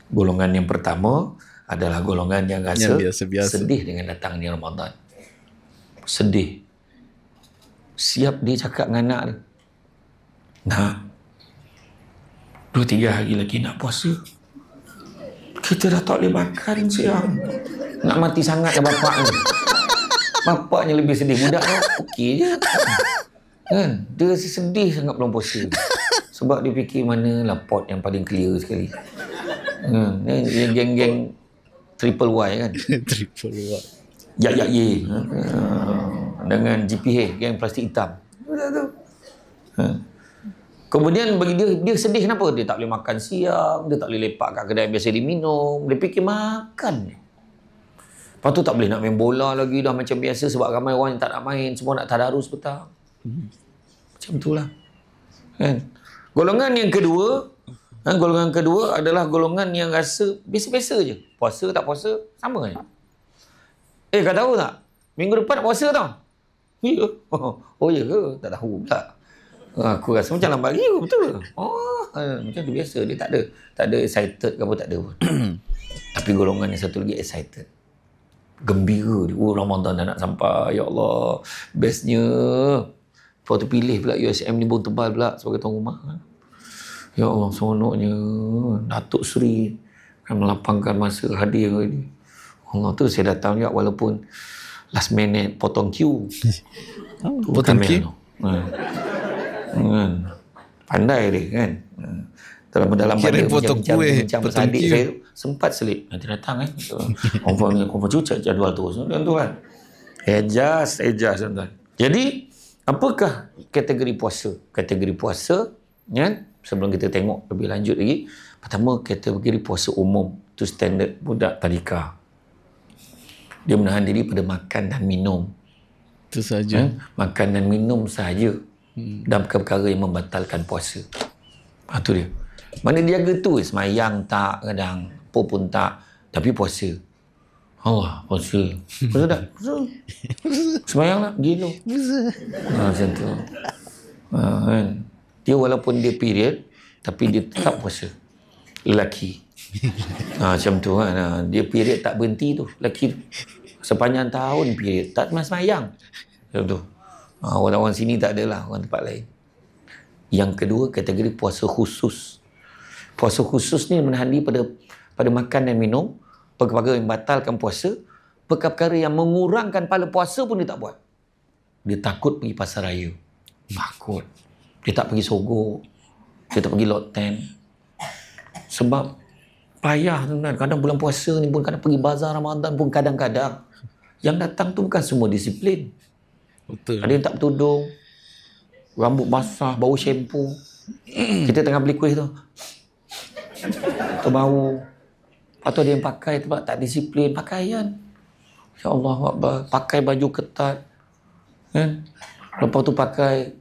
Golongan yang pertama adalah golongan yang rasa biasa-biasa, sedih dengan datangnya Ramadan. Sedih. Siap dia cakap dengan anak dia. Nak, 2-3 hari lagi nak puasa. Kita dah tak boleh makan siang. Nak mati sangat ke bapak ni. Bapaknya lebih sedih. Budak tu okey je. Kan? Dia sedih sangat belum puasa. Sebab dia fikir manalah pot yang paling clear sekali. Yang geng-geng Triple Y kan. Triple Y. Ye. Dengan GPH, geng plastik hitam. Kemudian bagi dia sedih kenapa? Dia tak boleh makan siang, dia tak boleh lepak kat kedai yang biasa dia minum. Dia fikir makan. Lepas tu tak boleh nak main bola lagi dah macam biasa sebab ramai orang yang tak nak main, semua nak tadarus petang. Macam itulah. Kan? Golongan yang kedua adalah golongan yang rasa biasa-biasa je. Puasa tak puasa, sama je. Kau tahu tak? Minggu depan nak puasa tau. Ya. Oh ya ke? Tak tahu pula. Aku rasa macam lambat lagi, betul. Macam tu biasa. Dia tak ada excited ke apa, tak ada pun. Tapi golongan yang satu lagi excited. Gembira dia. Ramadan dah nak sampai. Ya Allah. Bestnya. Lepas tu pilih pula USM ni bau tebal pula sebagai tuan rumah. Ya Allah, seronoknya Datuk Seri akan melapangkan masa hadir ini. Allah tu saya datang juga walaupun last minute potong queue. Potong queue? Pandai dia kan. Dalam kira potong kue, potong queue. Saya sempat selip. Nanti datang kan. Confirm cuca jadual tu. Tu kan. Adjust tuan-tuan. Jadi, apakah kategori puasa? Kategori puasa, kan? Sebelum kita tengok lebih lanjut lagi, pertama kategori puasa umum. Itu standard budak tadika. Dia menahan diri pada makan dan minum. Itu saja. Makan dan minum sahaja. Dan perkara yang membatalkan puasa. Itu dia. Mana dia jaga tu, semayang tak kadang, apa pun tak, tapi puasa. Allah, puasa. Puasa tak? Puasa. Semayang tak? Gila. Puasa. Macam tu. Kan? Dia walaupun dia period, tapi dia tetap puasa. Lelaki. Macam tu kan. Dia period tak berhenti tu. Lelaki sepanjang tahun period. Tak semayang. Macam tu. Orang-orang sini tak adalah. Orang tempat lain. Yang kedua, kategori puasa khusus. Puasa khusus ni menahan diri pada makan dan minum. Perkara yang membatalkan puasa. Perkara yang mengurangkan pahala puasa pun dia tak buat. Dia takut pergi pasar raya. Takut. Dia tak pergi Sogok. Dia tak pergi Lot 10. Sebab payah tuan-tuan. Kadang bulan puasa ni pun kadang pergi bazar Ramadan pun kadang-kadang. Yang datang tu bukan semua disiplin. Betul. Ada yang tak bertudung. Rambut basah, bau shampoo. Kita tengah beli kuih tu. Terbau. Atau dia yang pakai sebab tak disiplin pakaian. Ya Allah, pakai baju ketat. Kan? Lepas tu pakai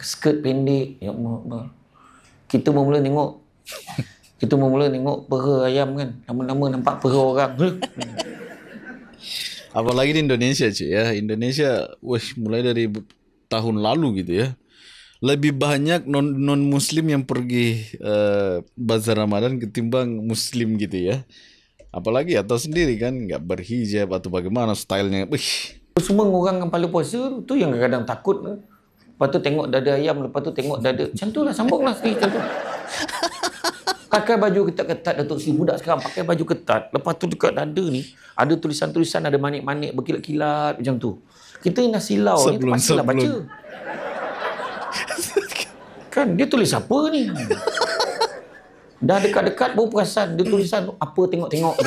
skirt pendek. Ya Allah. Kita mula tengok peha ayam kan. Lama-lama nampak peha orang. Apalagi di Indonesia cuy ya. Indonesia mulai dari tahun lalu gitu ya. Lebih banyak non-muslim yang pergi bazar Ramadan ketimbang muslim gitu ya. Apalagi atau sendiri kan nggak berhijab atau bagaimana stylenya. Semua orang kepala puasa tu yang kadang-kadang takut. Lepas tu tengok dada ayam, lepas tu tengok dada. Macam tu lah, sambunglah sekali macam tu. Pakai baju ketat-ketat Datuk Seri. Budak sekarang pakai baju ketat. Lepas tu dekat dada ni ada tulisan-tulisan, ada manik-manik berkilat-kilat macam tu. Kita yang dah silau ni terpaksalah baca. Kan dia tulis apa ni? Dah dekat-dekat baru perasan dia tulisan apa tengok-tengok.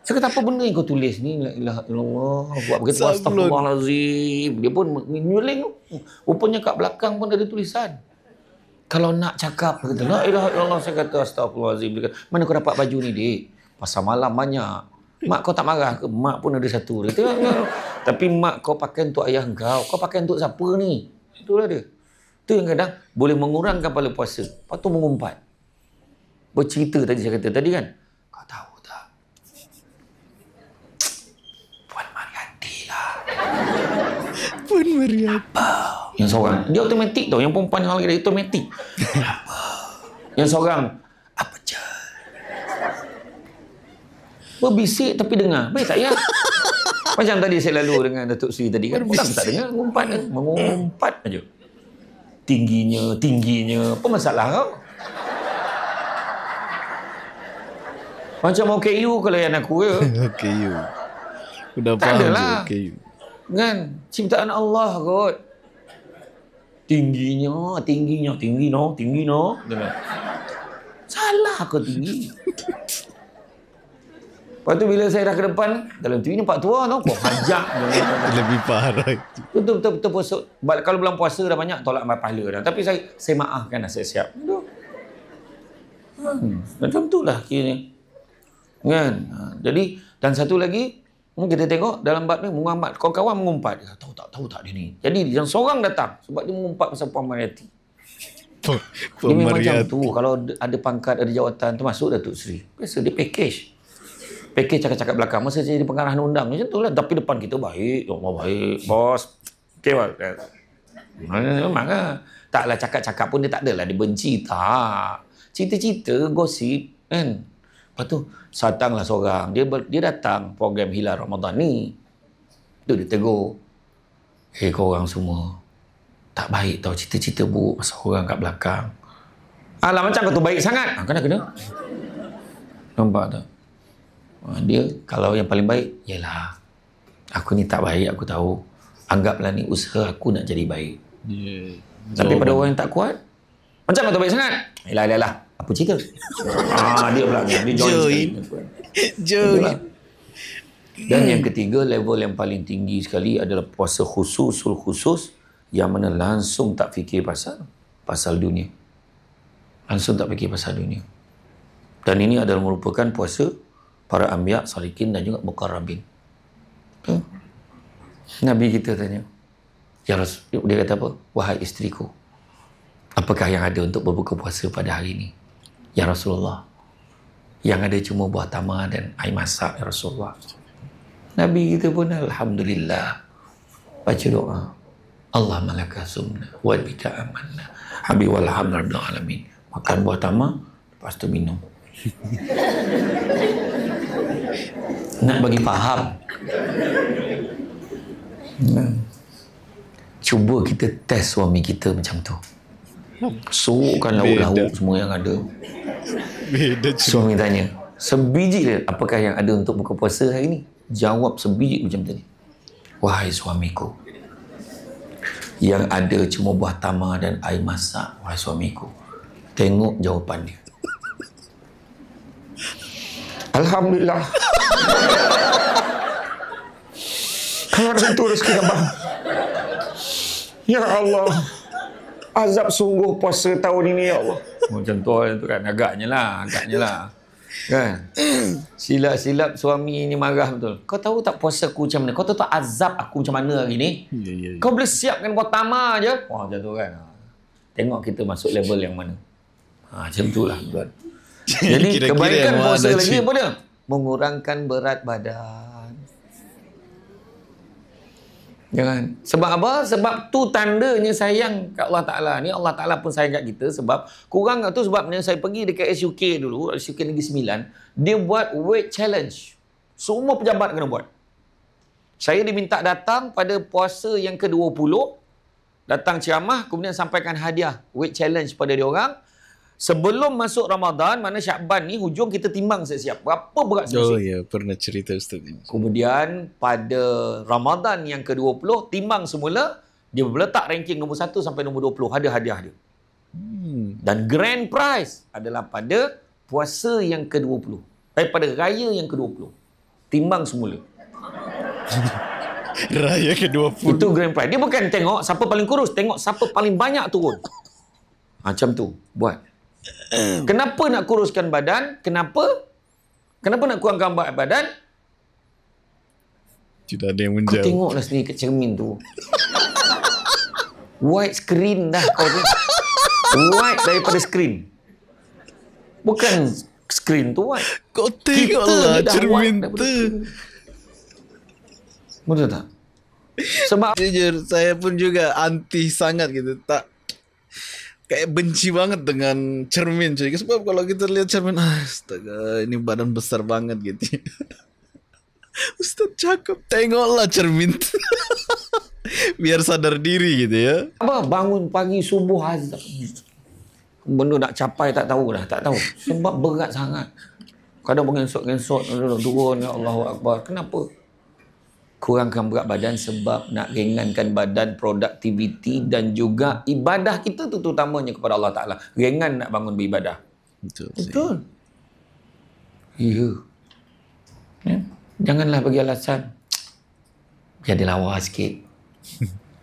Saya kata apa benda yang kau tulis ni? La ilaha illallah. Buat begitu astagfirullahalazim. Dia pun menyuling. Rupanya kat belakang pun ada tulisan. Kalau nak cakap kata la ilaha illallah, saya kata astagfirullahalazim. Dia kata, mana kau dapat baju ni, Dik? Pasal malam banyak. Mak kau tak marah ke? Mak pun ada satu. Dia kata, tapi mak kau pakai untuk ayah kau. Kau pakai untuk siapa ni? Itulah dia. Itu yang kadang boleh mengurangkan pahala puasa. Lepas tu mengumpat. Bercerita tadi saya kata tadi kan. Kau tahu tak? Puan Mariati lah. Puan Mariati. Apa? Yang seorang. Dia automatik tau. Yang perempuan yang lagi dia automatik. Apa? Yang seorang. Apa je? Berbisik tapi dengar. Baik tak ya? Macam tadi saya lalu dengan Datuk Seri tadi kan. Orang tak dengar. Mengumpat aja. Tingginya. Apa masalah kau? Macam OKU kalau yang aku ya. OKU. Udah tak paham adalah. OKU. Kan? Ciptaan Allah kot. Tinggi no. Salah kau tinggi. Lepas tu bila saya dah ke depan, dalam TV nampak tua tau. Kau hajak. Lebih parah. Betul puasa. Kalau bulan puasa dah banyak, tolak pahala dah. Tapi saya maafkan dah, saya siap. Macam tu lah kiranya. Kan? Jadi, dan satu lagi, kita tengok dalam bab ni, mengumpat. Kawan-kawan mengumpat. Tahu tak dia ni. Jadi, yang seorang datang. Sebab dia mengumpat pasal Puan Mariati. Dia memang macam tu. Kalau ada pangkat, ada jawatan, termasuk Datuk Seri. Biasa dia package cakap-cakap belakang. Masa saya jadi pengarah undang macam tu lah. Tapi depan kita baik. Ya Allah baik. Bos. Okay, memang lah. Taklah cakap-cakap pun dia tak adalah. Dia benci. Tak. Cerita-cerita, gosip. Kan? Lepas tu, datanglah seorang. Dia datang program Hilal Ramadan ni. Tu dia tegur. Korang semua. tak baik tau cerita-cerita buruk pasal orang kat belakang. Alah macam kau tu baik sangat. Kena. Nampak tak? Dia kalau yang paling baik, yalah, aku ni tak baik, aku tahu. Anggaplah ni usaha aku nak jadi baik. Tapi pada orang yang tak kuat, macam kau tu baik sangat. Yalah, apa cerita? Dia pula dia join. Dan yang ketiga, level yang paling tinggi sekali adalah puasa khusus yang mana langsung tak fikir pasal dunia. Langsung tak fikir pasal dunia. Dan ini adalah merupakan puasa para anbiya, salikin dan juga muqarrabin. Nabi kita tanya, ya Rasul, dia kata apa? Wahai isteriku, apakah yang ada untuk berbuka puasa pada hari ini? Ya Rasulullah, yang ada cuma buah tamar dan air masak, ya Rasulullah. Nabi kita pun alhamdulillah baca doa. Allah malaka sumna wa bika amanna. Habib walhamdulillah alamin. Makan buah tamar, lepas tu minum. Nak bagi faham. Cuba kita test suami kita macam tu. Suruhkan lauk-lauk semua yang ada. Suami tanya, sebiji dia, apakah yang ada untuk buka puasa hari ni? Jawab sebiji macam tadi. Wahai suamiku, yang ada cuma buah tamar dan air masak. Wahai suamiku, tengok jawapan dia. Alhamdulillah. Kalau tentu rezeki abang. Ya Allah, azab sungguh puasa tahun ini, ya Allah. Macam tu kan, agaknya lah. Kan? Silap-silap suami ni marah betul. Kau tahu tak puasa aku macam mana? Kau tahu tak azab aku macam mana hari ni? Kau boleh siapkan buat tamar je. Wah, macam tu kan. Tengok kita masuk level yang mana. Macam tu lah. Jadi kebaikan puasa lagi apa dia? Mengurangkan berat badan. Jangan. Sebab apa? Sebab tu tandanya sayang kat Allah Ta'ala. Ni Allah Ta'ala pun sayang kat kita sebab kurang tu sebabnya saya pergi dekat SUK dulu, SUK Negeri Sembilan, dia buat weight challenge. Semua pejabat kena buat. Saya diminta datang pada puasa yang ke-20, datang ceramah, kemudian sampaikan hadiah weight challenge pada dia orang. Sebelum masuk Ramadan, mana Syakban ni, hujung kita timbang siap-siap. Berapa berat siap-siap. Oh ya, pernah cerita Ustaz ini. Kemudian pada Ramadan yang ke-20, timbang semula, dia meletak ranking nombor 1 sampai nombor 20. Ada hadiah dia. Dan grand prize adalah pada puasa yang ke-20. Pada raya yang ke-20. Timbang semula. Raya ke-20. Itu grand prize. Dia bukan tengok siapa paling kurus, tengok siapa paling banyak turun. Macam tu. Buat. Kenapa nak kuruskan badan? Kenapa nak kurangkan badan? Tidak ada yang menjawab. Kau tengoklah sendiri kat cermin tu. White screen dah kau tu. White daripada screen. Bukan screen tu white. Kau tengoklah cermin tu. Betul tak? Sebab jujur, saya pun juga anti sangat gitu. Kayak benci banget dengan cermin cuy. Sebab kalau kita lihat cermin, astaga, ini badan besar banget gitu. Ustaz cakep, tengoklah cermin. Biar sadar diri gitu ya. Apa bangun pagi subuh azab. Benda nak capai tak tahu. Sebab berat sangat. Kadang mengesot-ngesot turun, ya Allahu Akbar. Kenapa? Kurangkan berat badan sebab nak ringankan badan, produktiviti dan juga ibadah kita tu terutamanya kepada Allah Ta'ala. Ringan nak bangun beribadah. Betul. Ya. Janganlah bagi alasan. Biar dia lawa sikit.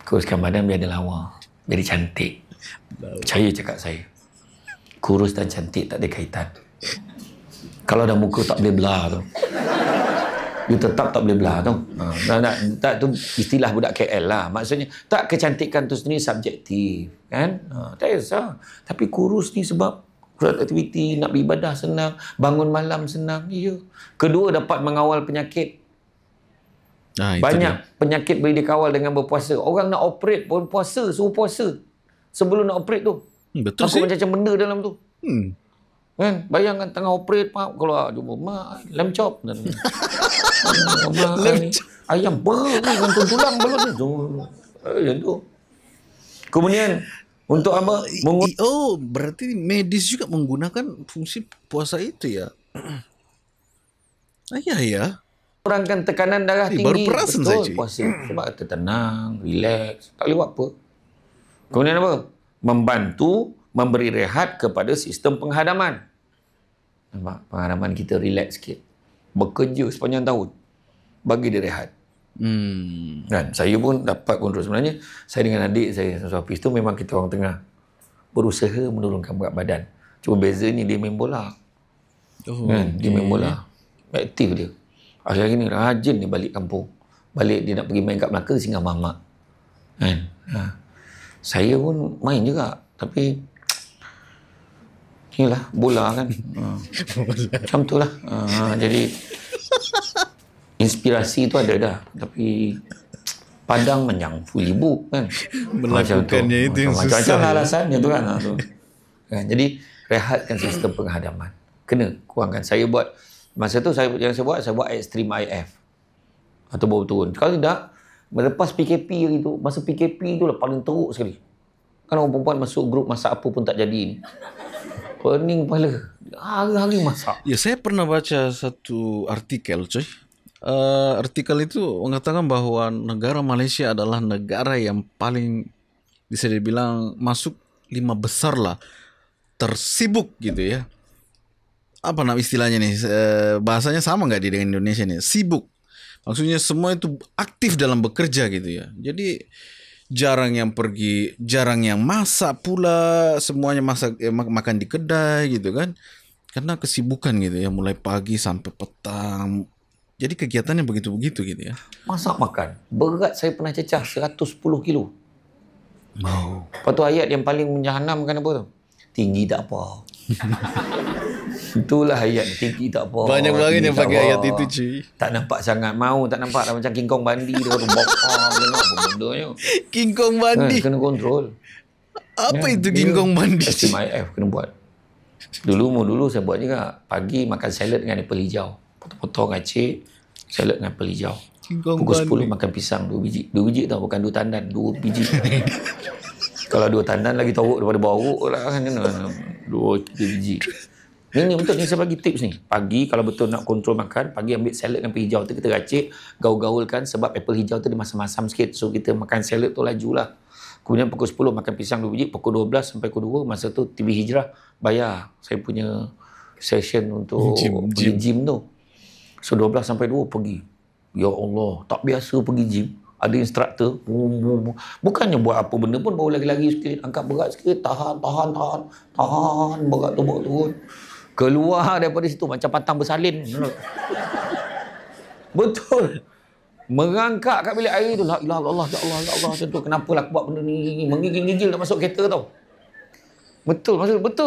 Kuruskan badan biar dia lawa. Jadi cantik. Percaya cakap saya. Kurus dan cantik tak ada kaitan. Kalau dah muka tak boleh belah tu. Dia tetap tak boleh belah tu. Tak tu istilah budak KL lah. Maksudnya tak, kecantikan tu sendiri subjektif, kan? Tak kisah. Tapi kurus ni sebab produktiviti, nak beribadah senang, bangun malam senang. Ya. Kedua, dapat mengawal penyakit. Banyak penyakit boleh dikawal dengan berpuasa. Orang nak operate pun puasa, suruh puasa sebelum nak operate tu. Betul sih. Macam benda dalam tu. Kan? Bayangkan tengah operate, Pak, keluar jumpa mak lamb chop dan ayam ber dengan tulang belut tu. Macam tu. Kemudian untuk apa? Berarti medis juga menggunakan fungsi puasa itu ya. Ya. Kurangkan tekanan darah tinggi. Baru perasan betul saja. puasa. Sebab kita tenang, relax, tak boleh buat apa. Kemudian apa? Membantu memberi rehat kepada sistem penghadaman. Nampak? Penghadaman kita relax sikit. Bekerja sepanjang tahun. Bagi dia rehat. Kan? Saya pun dapat kontrol. Sebenarnya saya dengan adik saya Hafiz tu memang kita orang tengah berusaha menurunkan berat badan. Cuma bezanya dia main bola. Kan? Dia main bola. Aktif dia. Akhir-akhir ni rajin dia balik kampung. Balik dia nak pergi main kat Melaka singgah mamak. Kan? Saya pun main juga. Tapi inilah bola kan. Macam tu lah. Jadi inspirasi tu ada dah. Tapi Padang menyangfuli book kan. Melakukannya itu yang susah. Macam-macam alasannya tu kan. Jadi rehatkan sistem penghadaman. Kena kurangkan. Saya buat masa tu saya buat Extreme IF. Atau baru turun. Kalau tidak, lepas PKP itu, masa PKP tu lah paling teruk sekali. Kan orang perempuan masuk grup masak apa pun tak jadi ni. Pening kepala. Hari-hari masak. Ya, saya pernah baca satu artikel, coy. Artikel itu mengatakan bahawa negara Malaysia adalah negara yang paling bisa dibilang masuk 5 besar lah. Tersibuk gitu ya. Apa nama istilahnya nih? Bahasanya sama nggak dengan Indonesia nih? Sibuk. Maksudnya semua itu aktif dalam bekerja gitu ya. Jadi jarang yang pergi, jarang yang masak pula, semuanya makan di kedai gitu kan. Karena kesibukan gitu ya, mulai pagi sampai petang. Jadi kegiatannya begitu-begitu gitu ya. Masak makan. Berat saya pernah cecah 110 kilo. Lepas tu ayat yang paling menjahanamkan apa tu? Tinggi tak apa. Itulah ayat tinggi tak apa. Banyak banget yang pakai ayat itu cuy. Tak nampak sangat mau, tak nampak lah macam King Kong Bandi dia tu bokong tengok apa bendanya. King Kong Bandi. Kena kontrol. Apa itu King Kong Bandi? SMIF kena buat. Dulu saya buat juga. Pagi makan salad dengan apple hijau. Potong-potong acik, salad dengan apple hijau. Pukul 10 makan pisang 2 biji. 2 biji tau, bukan 2 tandan, 2 biji. Kalau 2 tandan lagi teruk daripada bau lah kan. 2 biji. Ini betul, ni saya bagi tips ni. Pagi kalau betul nak kontrol makan, pagi ambil salad dengan apple hijau tu kita racik, gaul-gaulkan sebab apple hijau tu dia masam-masam sikit. So kita makan salad tu lajulah. Kemudian pukul 10 makan pisang 2 biji, pukul 12 sampai pukul 2 masa tu TV Hijrah bayar. Saya punya session untuk pergi gym tu. So 12 sampai 2 pergi. Ya Allah, tak biasa pergi gym. Ada instruktor. Bukannya buat apa benda pun, baru lagi-lagi sikit, angkat berat sikit, tahan, berat tu bawa turun. Keluar daripada situ macam patang bersalin. Betul. Merangkak kat bilik air tu, la ilaha illallah, ya Allah, ya Allah, macam tu. Kenapa lah aku buat benda ni? Menggigil-gigil nak masuk kereta tau. Betul.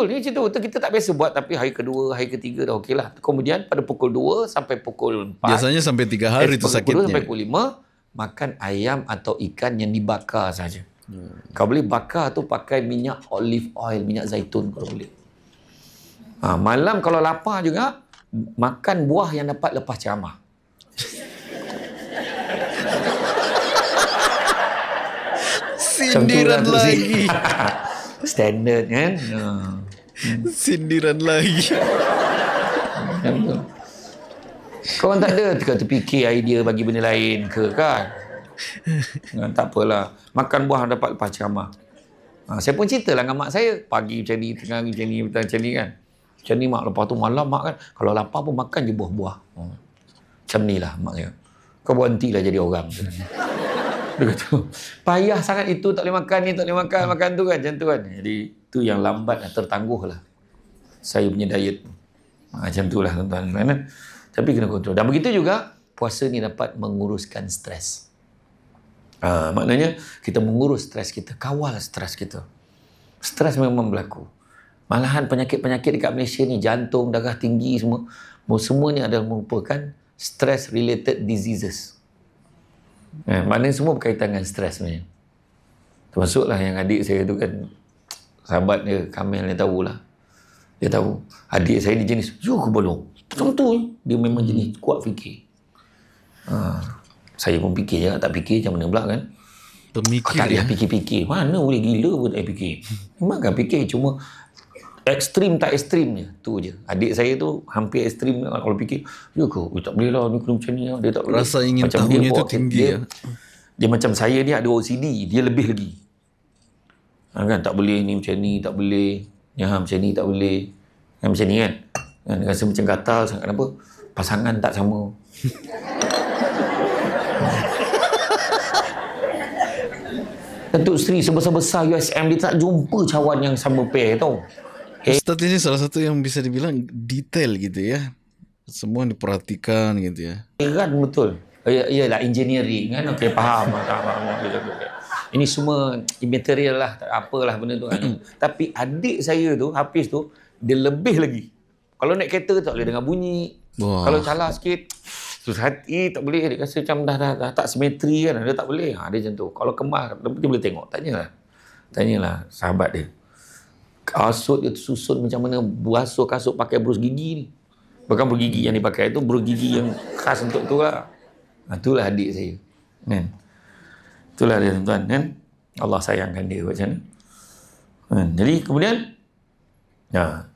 Ni cerita betul. Kita tak biasa buat, tapi hari kedua, hari ketiga dah okey lah. Kemudian pada pukul 2 sampai pukul 4. Biasanya sampai 3 hari tu sakitnya. Pukul 2 sampai pukul 5, makan ayam atau ikan yang dibakar saja. Kau boleh bakar tu pakai minyak olive oil, minyak zaitun kalau boleh. Malam kalau lapar juga, makan buah yang dapat lepas ceramah. Sindiran lagi. Standard kan. Sindiran lagi. Kau tak ada terfikir idea bagi benda lain ke kan? Tak apalah. Makan buah dapat lepas ceramah. Saya pun cerita lah dengan mak saya. Pagi macam ni, tengah hari macam ni, petang macam ni kan. Macam ni mak, lepas tu malam mak kan. Kalau lapar pun makan je buah-buah. Macam ni lah mak saya. Kau berhentilah jadi orang. Dia kata, payah sangat itu, tak boleh makan ni, tak boleh makan tu kan. Macam tu kan. Jadi tu yang lambat dan tertangguh lah. Saya punya diet. Macam tu lah tuan-tuan. Tapi kena kontrol. Dan begitu juga, puasa ni dapat menguruskan stres. Maknanya, kita mengurus stres kita. Kawal stres kita. Stres memang berlaku. Malahan penyakit-penyakit dekat Malaysia ni, jantung, darah tinggi semua. Semua ni adalah merupakan stress-related diseases. Maknanya semua berkaitan dengan stres sebenarnya. Termasuklah yang adik saya tu kan, sahabat dia, Kamil, dia tahulah. Dia tahu. Adik saya ni jenis, ke belum? Macam tu. Dia memang jenis kuat fikir. Saya pun fikir je, tak fikir macam mana pula kan. Pemikir tak payah ya. fikir-fikir. Mana boleh gila pun tak payah fikir. Memang kan fikir, cuma ekstrim tak ekstrimnya. Tu je. Adik saya tu hampir ekstrim kalau fikir. Ya ke? Tak boleh lah. Ni kena macam ni lah. Dia tak boleh. Rasa ingin macam tahunya tu tinggi ya. Dia macam saya ni ada OCD. Dia lebih lagi. Kan tak boleh ni macam ni. Tak boleh. Ya, macam ni tak boleh. Kan macam ni kan. Rasa macam gatal sangat. Kenapa? Pasangan tak sama. Datuk Seri sebesar-besar USM, dia tak jumpa cawan yang sama pair tau. Ustaz ini salah satu yang bisa dibilang detail gitu ya. Semua diperhatikan gitu ya. Kan betul. Iyalah engineering kan. Okey, faham. Ini semua immaterial lah. Tak apalah benda tu kan. Tapi adik saya tu, Hafiz tu, dia lebih lagi. Kalau naik kereta tak boleh dengar bunyi. Wah. Kalau calar sikit, susah hati, tak boleh. Dia rasa macam dah tak simetri kan. Dia tak boleh. Dia macam tu. Kalau kemas, dia boleh tengok. Tanyalah sahabat dia. Kasut dia susun macam mana basuh kasut pakai brus gigi ni. Bukan brus gigi yang dipakai tu, brus gigi yang khas untuk tu lah. Itulah adik saya. Kan? Itulah dia tuan-tuan kan. Allah sayangkan dia macam mana. Kan? Jadi kemudian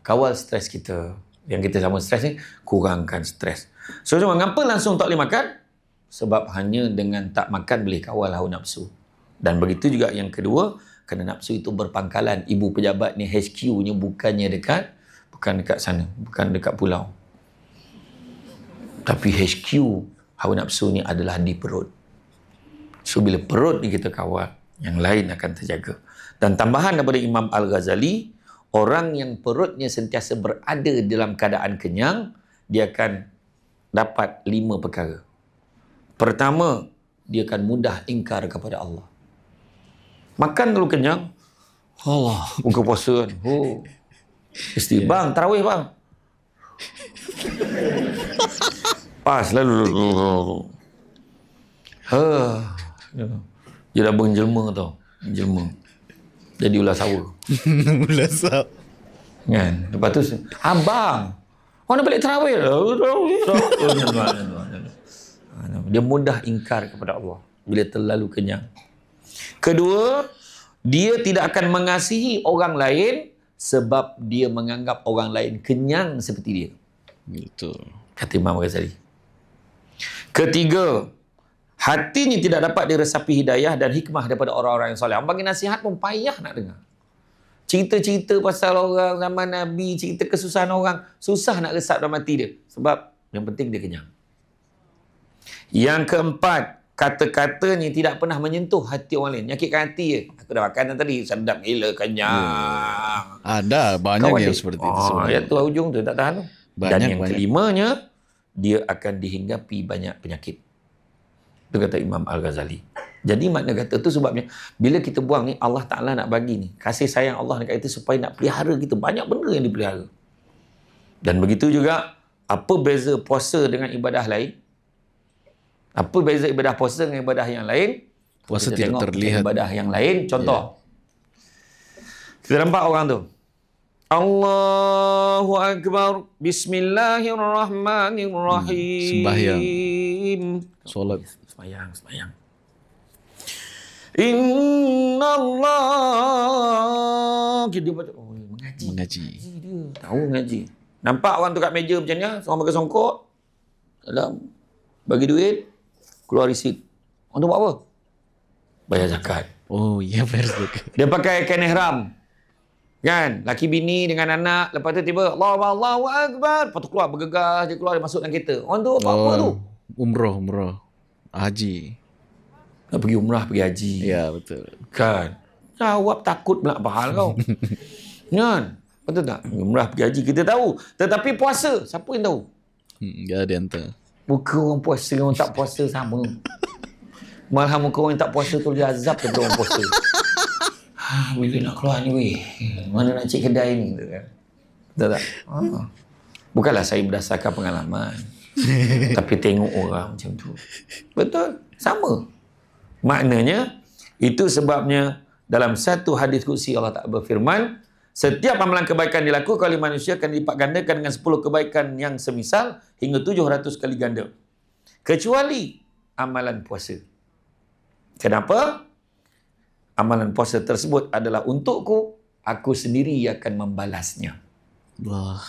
kawal stres kita. Yang kita sama stres ni, kurangkan stres. So mengapa langsung tak boleh makan? Sebab hanya dengan tak makan boleh kawal hawa nafsu. Dan begitu juga yang kedua, kerana nafsu itu berpangkalan. Ibu pejabat ni HQ-nya bukan dekat sana, bukan dekat pulau. Tapi HQ hawa nafsu ni adalah di perut. So bila perut ni kita kawal, yang lain akan terjaga. Dan tambahan daripada Imam Al-Ghazali, orang yang perutnya sentiasa berada dalam keadaan kenyang, dia akan dapat 5 perkara. Pertama, dia akan mudah ingkar kepada Allah. Makan dulu kenyang, Allah, buka puasa kan. Mesti, bang, tarawih bang. Pas lalu. Dia dah menjelma tau. Menjelma. Jadi ulas sawa. Ulas sawa. Kan? Lepas tu, abang, mana balik tarawih? Dia mudah ingkar kepada Allah bila terlalu kenyang. Kedua, dia tidak akan mengasihi orang lain sebab dia menganggap orang lain kenyang seperti dia. Betul. Kata Imam Ghazali. Ketiga, hatinya tidak dapat diresapi hidayah dan hikmah daripada orang-orang yang soleh. Orang bagi nasihat pun payah nak dengar. Cerita-cerita pasal orang zaman Nabi, cerita kesusahan orang, susah nak resap dalam hati dia. Sebab yang penting dia kenyang. Yang keempat, kata-katanya tidak pernah menyentuh hati orang lain. Nyakitkan hati je. Aku dah makan tadi, sedap gila, kenyang. Ada, banyak yang seperti itu sebenarnya. Yang tu ujung tu tak tahan tu. Dan yang kelimanya, dia akan dihinggapi banyak penyakit. Itu kata Imam Al-Ghazali. Jadi makna kata tu sebabnya, bila kita buang ni, Allah Ta'ala nak bagi ni. Kasih sayang Allah dekat itu supaya nak pelihara kita. Banyak benda yang dipelihara. Dan begitu juga, apa beza puasa dengan ibadah lain? Apa beza ibadah puasa dengan ibadah yang lain? Puasa tidak terlihat. Ibadah yang lain, contoh. Kita nampak orang tu. Allahu Akbar. Bismillahirrahmanirrahim. Sembahyang. Solat. Sembahyang. Inna Allah. Dia baca. Oh, mengaji. Dia tahu mengaji. Nampak orang tu kat meja macam ni, seorang pakai songkok. Dalam. Bagi duit. Keluar resit. Orang tu buat apa? Bayar zakat. Oh, ya, bayar zakat. Dia pakai kain ihram. Kan? Laki bini dengan anak. Lepas tu tiba, Allahu Akbar. Lepas tu keluar, bergegas. Dia keluar, dia masuk dalam kereta. Orang tu apa tu? Umrah. Haji. Nak pergi umrah, pergi haji. Ya, betul. Kan? Jawab takut pula bahal kau. Kan? Betul tak? Umrah, pergi haji. Kita tahu. Tetapi puasa, siapa yang tahu? Tak ada yang tahu. Muka orang puasa dengan orang tak puasa sama. Malah muka orang yang tak puasa tu dia azab daripada orang puasa. Bila nak keluar ni weh? Mana nak cek kedai ni? Betul tak? Bukanlah saya berdasarkan pengalaman. Tapi tengok orang macam tu. Betul? Sama. Maknanya, itu sebabnya dalam satu hadis qudsi Allah Ta'ala berfirman, setiap amalan kebaikan dilakukan oleh manusia akan dilipat gandakan dengan 10 kebaikan yang semisal hingga 700 kali ganda. Kecuali amalan puasa. Kenapa? amalan puasa tersebut adalah untukku, aku sendiri akan membalasnya. Wah.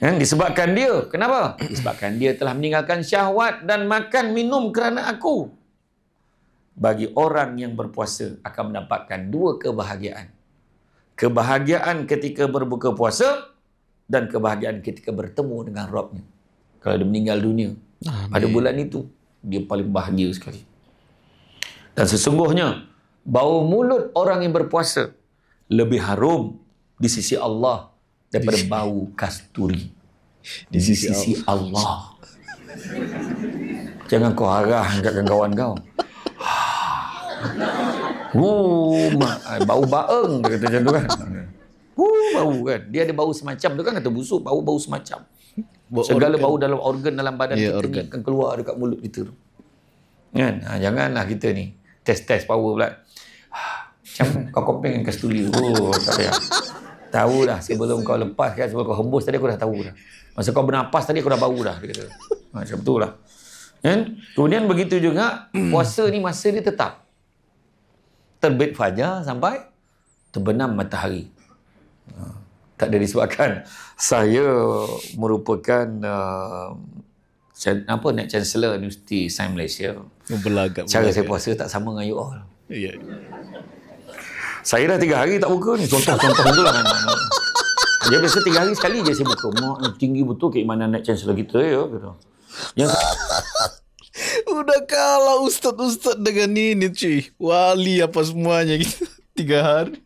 Disebabkan dia, kenapa? Disebabkan dia telah meninggalkan syahwat dan makan minum kerana aku. Bagi orang yang berpuasa akan mendapatkan dua kebahagiaan. Kebahagiaan ketika berbuka puasa dan kebahagiaan ketika bertemu dengan Rabbnya. Kalau dia meninggal dunia pada bulan itu, dia paling bahagia sekali. Dan sesungguhnya bau mulut orang yang berpuasa lebih harum di sisi Allah daripada bau kasturi di sisi Allah. Jangan kau harah angkatkan kawan kau. Bau baeng, dia kata macam tu kan. Bau kan. Dia ada bau semacam tu kan, kata busuk, bau semacam. Segala bau dalam organ dalam badan kita ni akan keluar dekat mulut kita tu. Kan? Janganlah kita ni test power pula. Macam kau compare dengan kasturi. Tak payah. Tahu dah sebelum kau lepas kan, sebelum kau hembus tadi aku dah tahu dah. Masa kau bernafas tadi aku dah bau dah, dia kata. Macam tu lah. Kan? Kemudian begitu juga puasa ni masa dia tetap. Terbit fajar sampai terbenam matahari. Tak ada disebabkan saya merupakan Naib Chancellor Universiti Sains Malaysia. Cara saya puasa tak sama dengan you all. Ya. Saya dah 3 hari tak buka ni. Contoh tu lah kan. Dia biasa 3 hari sekali je saya buka. Mak ni tinggi betul keimanan Naib Chancellor kita ya. Yang udah kalah ustaz-ustaz dengan ini cuy. Wali apa semuanya gitu. 3 hari.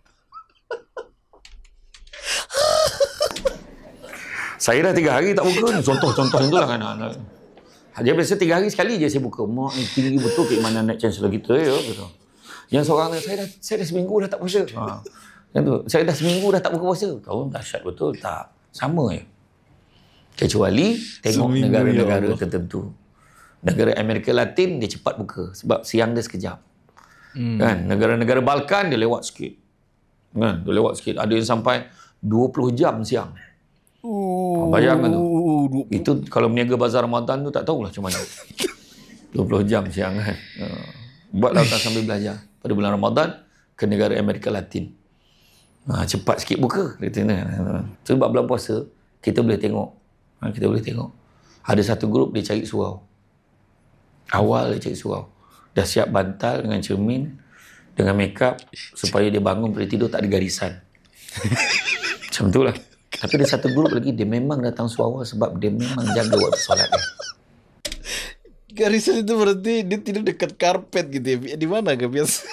Saya dah 3 hari tak buka ni. Contoh tu lah kan. Dia biasa 3 hari sekali je saya buka. Mak ni tinggi betul keimanan Naib Chancellor kita ya. Yang seorang ni, saya dah seminggu dah tak puasa. Yang tu, saya dah seminggu dah tak buka puasa. Kau dahsyat betul. Tak. Sama je. Kecuali tengok seminggu negara-negara tertentu. Negara Amerika Latin, dia cepat buka. Sebab siang dia sekejap. Kan? Negara-negara Balkan, dia lewat sikit. Kan? Dia lewat sikit. Ada yang sampai 20 jam siang. Bayangkan tu. Itu kalau meniaga bazar Ramadan tu, tak tahulah macam mana. 20 jam siang kan. Buatlah sambil belajar. Pada bulan Ramadan, ke negara Amerika Latin. Cepat sikit buka. Sebab bulan puasa, kita boleh tengok. Ada satu grup dia cari surau. Awal dia cari surau. Dah siap bantal dengan cermin, dengan make-up, supaya dia bangun dari tidur tak ada garisan. Macam tu lah. Tapi ada satu grup lagi, dia memang datang surau sebab dia memang jaga waktu solat dia. Garisan itu berarti dia tidur dekat karpet gitu ya. Di mana ke biasa?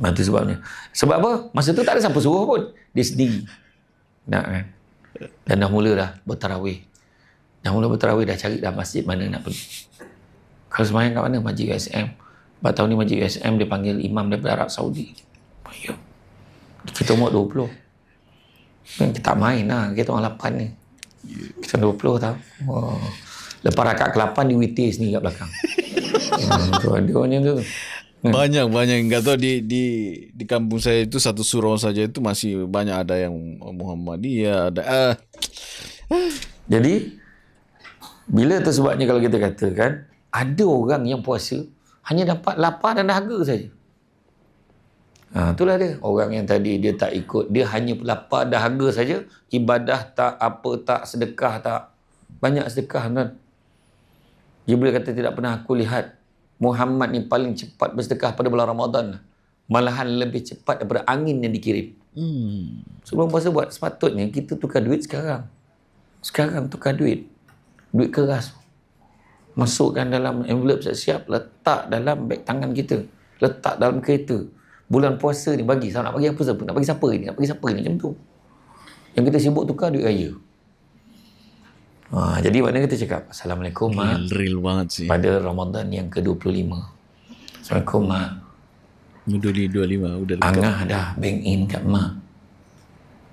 Itu sebabnya. Sebab apa? Masa tu tak ada siapa suruh pun. Dia sendiri. Nak kan? Dan dah mula dah bertarawih. Dah cari dah masjid mana nak pergi. Kalau sembahyang kat mana? Masjid USM. Sebab tahun ni Masjid USM dia panggil imam daripada Arab Saudi. Ya. Kita umur 20. Kita tak main lah. Kita orang 8 ni. Kita 20 tau. Lepas rakaat ke-8 di WT sendiri kat belakang. Tu adanya tu. Banyak enggak tahu di kampung saya itu satu surau saja itu masih banyak ada yang Muhammadiyah, ada Jadi bila tu sebabnya kalau kita katakan ada orang yang puasa hanya dapat lapar dan dahaga saja. Itulah dia. Orang yang tadi dia tak ikut, dia hanya lapar dahaga saja, ibadah tak, apa tak, sedekah tak. Banyak sedekah kan. Dia boleh kata tidak pernah aku lihat Muhammad ni paling cepat bersedekah pada bulan Ramadan. Malahan lebih cepat daripada angin yang dikirim. Sebelum puasa buat, sepatutnya kita tukar duit sekarang. Sekarang tukar duit. Duit keras. Masukkan dalam envelope siap-siap, letak dalam beg tangan kita. Letak dalam kereta. Bulan puasa ni bagi. Nak bagi apa siapa? Nak bagi siapa ni? Nak bagi siapa ni? Macam tu. Yang kita sibuk tukar duit raya. Jadi maknanya kita cakap Assalamualaikum Mak. Real banget sih. Pada Ramadan yang ke-25. Assalamualaikum Mak. 25 udah dekat. Angah dah bank in kat Mak.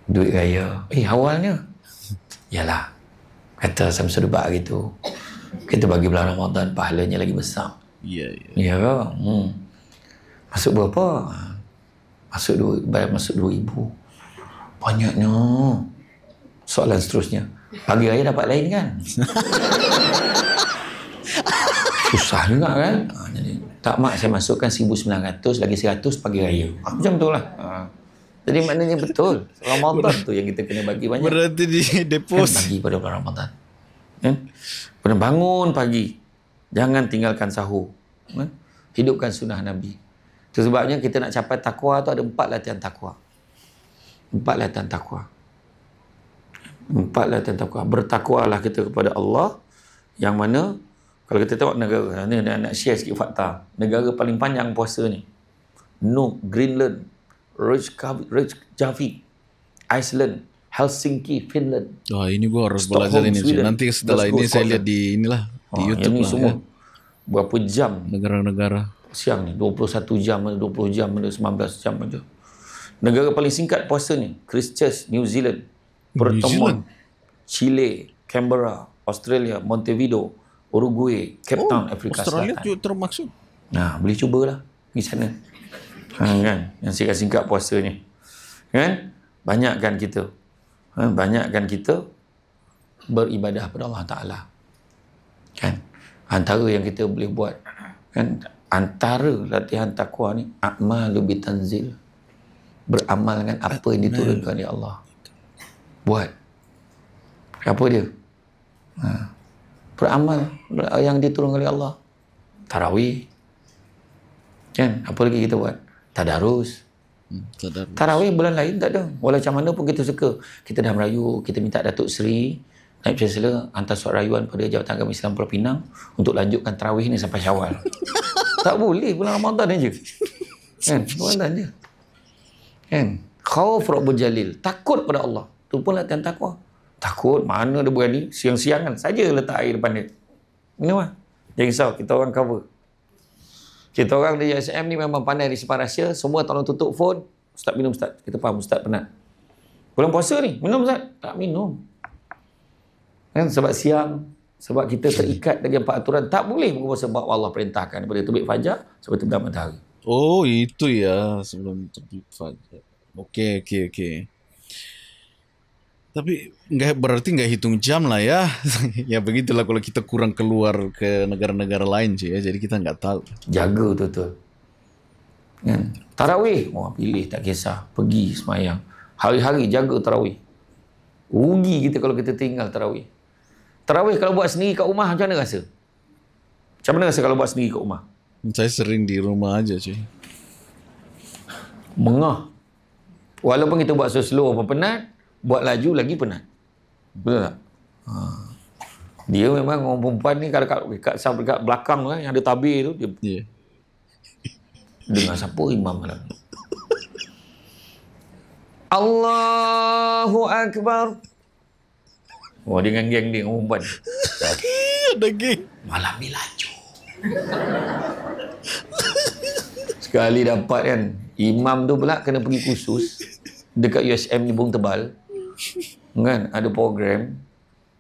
Duit raya. Awalnya. Yalah. Kata Samsul Bak gitu. Kita bagi bulan Ramadan pahalanya lagi besar. Ya. Ya ke? Masuk berapa? Masuk 2,000. Banyaknya. Soalan seterusnya. Pagi raya dapat lain kan? Susah juga kan? Jadi, tak mak saya masukkan 1,900 lagi 100 pagi raya. Macam tu lah. Jadi maknanya betul. Ramadan tu yang kita kena bagi banyak. Berarti di depos. Kan bagi pada bulan Ramadan. Kan? Kena bangun pagi. Jangan tinggalkan sahur. Kan? Hidupkan sunnah Nabi. Itu sebabnya kita nak capai takwa tu ada 4 latihan takwa. 4 latihan takwa. 4 latihan takwa. Bertakwalah kita kepada Allah. Yang mana kalau kita tengok negara ni, nak share sikit fakta. Negara paling panjang puasa ni. Greenland, Reykjavik, Iceland, Helsinki, Finland. Wah, ini gua harus belajar ini. Sweden. Nanti setelah ini saya lihat di inilah di YouTube ini lah. Semua. Ya. Berapa jam? Negara-negara. Siang ni 21 jam, 20 jam, 19 jam aja. Negara paling singkat puasa ni Christchurch, New Zealand, Pertemuan, Chile, Canberra, Australia, Montevideo, Uruguay, Cape Town, Afrika Australia Selatan. juga termaksud. Nah, boleh cubalah pergi sana. Kan? Yang singkat-singkat puasanya. Kan? Banyakkan kita. Banyakkan kita beribadah kepada Allah Ta'ala. Kan? Antara yang kita boleh buat. Kan? Antara latihan takwa ni, a'malu bitanzil. Beramal dengan apa yang diturunkan oleh Allah. Buat. Apa dia? Beramal yang diturunkan oleh Allah. Tarawih. Kan? Apa lagi kita buat? Tadarus. Tarawih bulan lain tak ada. Walau macam mana pun kita suka. Kita dah merayu, kita minta Datuk Seri Naib Chancellor hantar surat rayuan pada Jabatan Agama Islam Pulau Pinang untuk lanjutkan tarawih ni sampai Syawal. Tak boleh bulan Ramadan aja. Kan? Ramadan je. Kan? Khauf Rabbul Jalil. Takut pada Allah. Tu pun latihan takwa. Takut, mana dia berani. Siang-siangan saja letak air depan dia. Minum lah. Jangan risau, kita orang cover. Kita orang di USM ni memang pandai di simpan rahsia. Semua tolong tutup phone. Ustaz minum Ustaz. Kita faham Ustaz penat. Bulan puasa ni, minum Ustaz? Tak minum. Kan? Sebab siang. Sebab kita terikat dengan 4 aturan. Tak boleh berpuasa sebab Allah perintahkan daripada terbit fajar sampai terbenam matahari. Oh, itu ya. Sebelum terbit fajar. Okey. Tapi berarti nggak hitung jam lah ya. Ya begitulah kalau kita kurang keluar ke negara-negara lain sih ya. Jadi kita nggak tahu. Jaga betul-betul. Kan? Tarawih. Pilih tak kisah. Pergi semayang. Hari-hari jaga tarawih. Rugi kita kalau kita tinggal tarawih. Tarawih kalau buat sendiri kat rumah macam mana rasa? Macam mana rasa kalau buat sendiri kat rumah? Saya sering di rumah aja cuy. Mengah. Walaupun kita buat slow apa penat, buat laju lagi penat. Betul tak? Dia memang orang perempuan ni kalau kat belakang lah, yang ada tabir tu, dia dengar siapa imam malam ni. Allahu Akbar. Wah, dia dengan geng dia, orang perempuan. Ada geng. Malam ni laju. Sekali dapat kan, imam tu pula kena pergi khusus dekat USM Nyebung Tebal. Kan, ada program.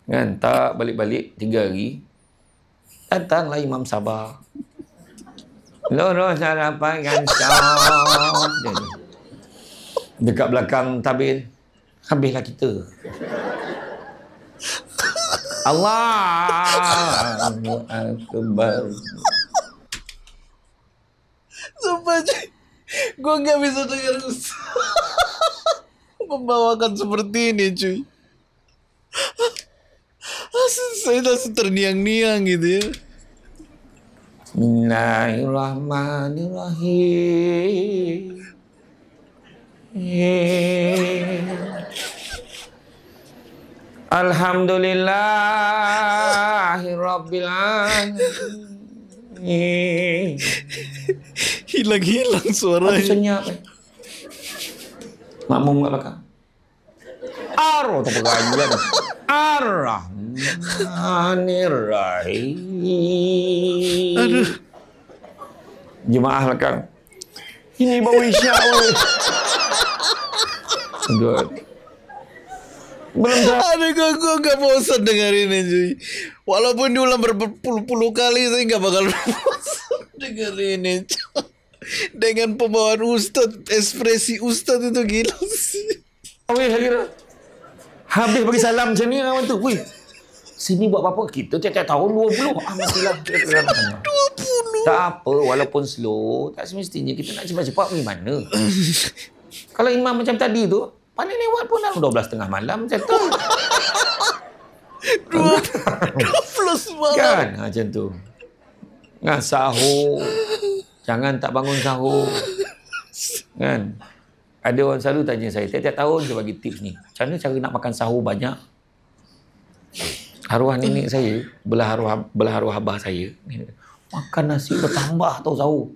Kan, tak balik-balik 3 hari. Datanglah Imam Sabah. Lurus harapan gancang. Dekat belakang tabir. Habislah kita. Allahu Akbar. Sumpah cuy, gue gak bisa dengar membawakan seperti ini cuy. Saya langsung terniang-niang gitu ya. Bismillahirrahmanirrahim. Alhamdulillahirabbil alamin. Hilang-hilang suaranya. Aku senyap. Makmum kat belakang. Tak pergajian. Ar-Rahmanir-Rahim. Aduh. Jemaah belakang. Ini bau isyak. Good. Aduh, gue gak bosan dengar ini cuy. Walaupun diulang berpuluh-puluh kali, saya gak bakal bosan dengar ini cuy. Dengan pembawaan Ustadz, ekspresi Ustadz itu gila sih. Habis bagi salam macam ni orang tu. Wih, Sini buat apa? Kita tiap-tiap tahun 20. Mestilah. 20. Tak apa, walaupun slow, tak semestinya kita nak cepat-cepat pergi mana. Kalau imam macam tadi tu, paling lewat pun dalam 12.30 malam macam tu. 12 malam. Kan? Macam tu. Kan sahur. Jangan tak bangun sahur. Kan? Ada orang selalu tanya saya, tiap-tiap tahun saya bagi tips ni. Macam mana cara nak makan sahur banyak? Arwah nenek saya, belah arwah abah saya, makan nasi bertambah tau sahur.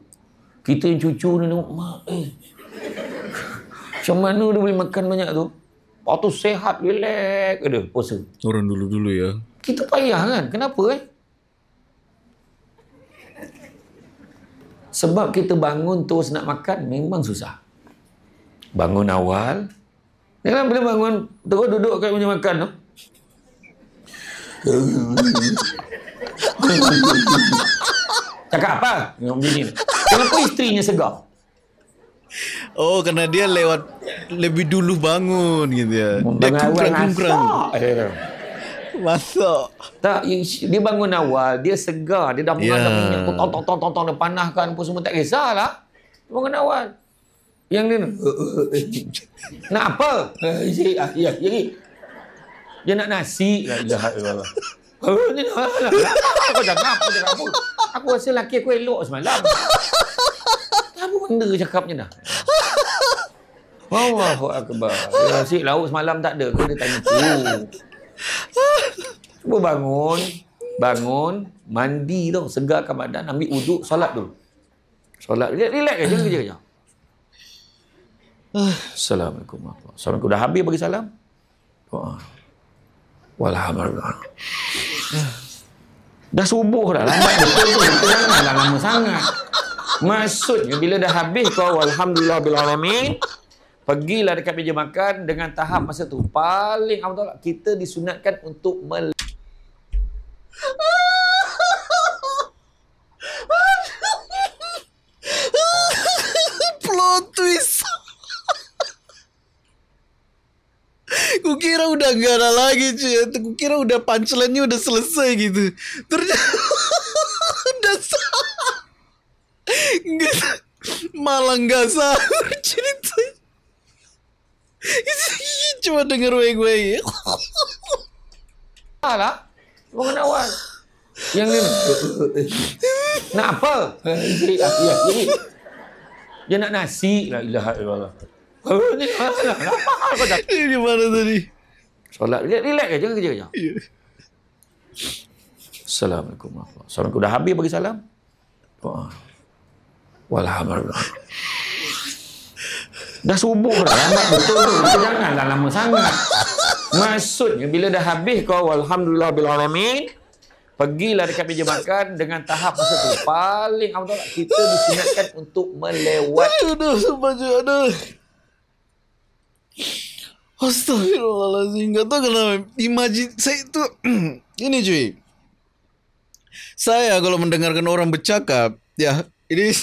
Kita yang cucu ni tengok, mak, macam mana dia boleh makan banyak tu? Lepas tu sehat, relax ada puasa. Orang dulu-dulu ya. Kita payah kan? Kenapa Sebab kita bangun terus nak makan memang susah. Bangun awal. Jangan bila bangun terus duduk kat meja makan tu. Cakap apa? Tengok begini. Kenapa isterinya segar? Oh, kerana dia lewat lebih dulu bangun gitu ya. Dia kurang-kurang. Masak. Tak, dia bangun awal, dia segar, dia dah mengadap minyak tu, tong dia panahkan apa semua, tak kisahlah. Dia bangun awal. Yang dia nak apa? Ya. Dia nak nasi. La ilaha illallah. Kau cakap apa? Aku rasa laki aku elok semalam. Apa benda cakapnya dah? Allahu akbar. Nasi lauk semalam tak ada ke? Dia tanya tu. Cuba bangun, mandi tau, segarkan badan, ambil wuduk, solat dulu. Solat, relax je. Assalamualaikum warahmatullahi wabarakatuh. Dah habis bagi salam? Walhamdulillah. Dah subuh dah, lambat betul tu. Janganlah lama sangat. Maksudnya bila dah habis kau alhamdulillah bil alamin, pergilah dekat meja makan dengan tahap masa tu. Paling betul kita disunatkan untuk plot twist. Kukira udah gak ada lagi cuy. Kukira udah punchline-nya udah selesai gitu. Ternyata udah malah gak sahur cerita. Cuma denger gue. lah. Bangun awal. Yang ni nak apa? Dia nak nasi. La ilaha illallah. Ini mana tadi? Solat. Relax je. Jangan kerja. Assalamualaikum warahmatullahi wabarakatuh. Dah habis bagi salam? Walhamdulillah. Dah subuh dah. Lambat betul tu. Janganlah lama sangat. Maksudnya bila dah habis kau alhamdulillah bil alamin, pergilah dekat meja makan dengan tahap masa tu. Paling betul kita disunatkan untuk melewat. Aduh. Astagfirullahaladzim. Gak tahu kenapa saya itu ini cuy. Saya kalau mendengarkan orang bercakap, ya ini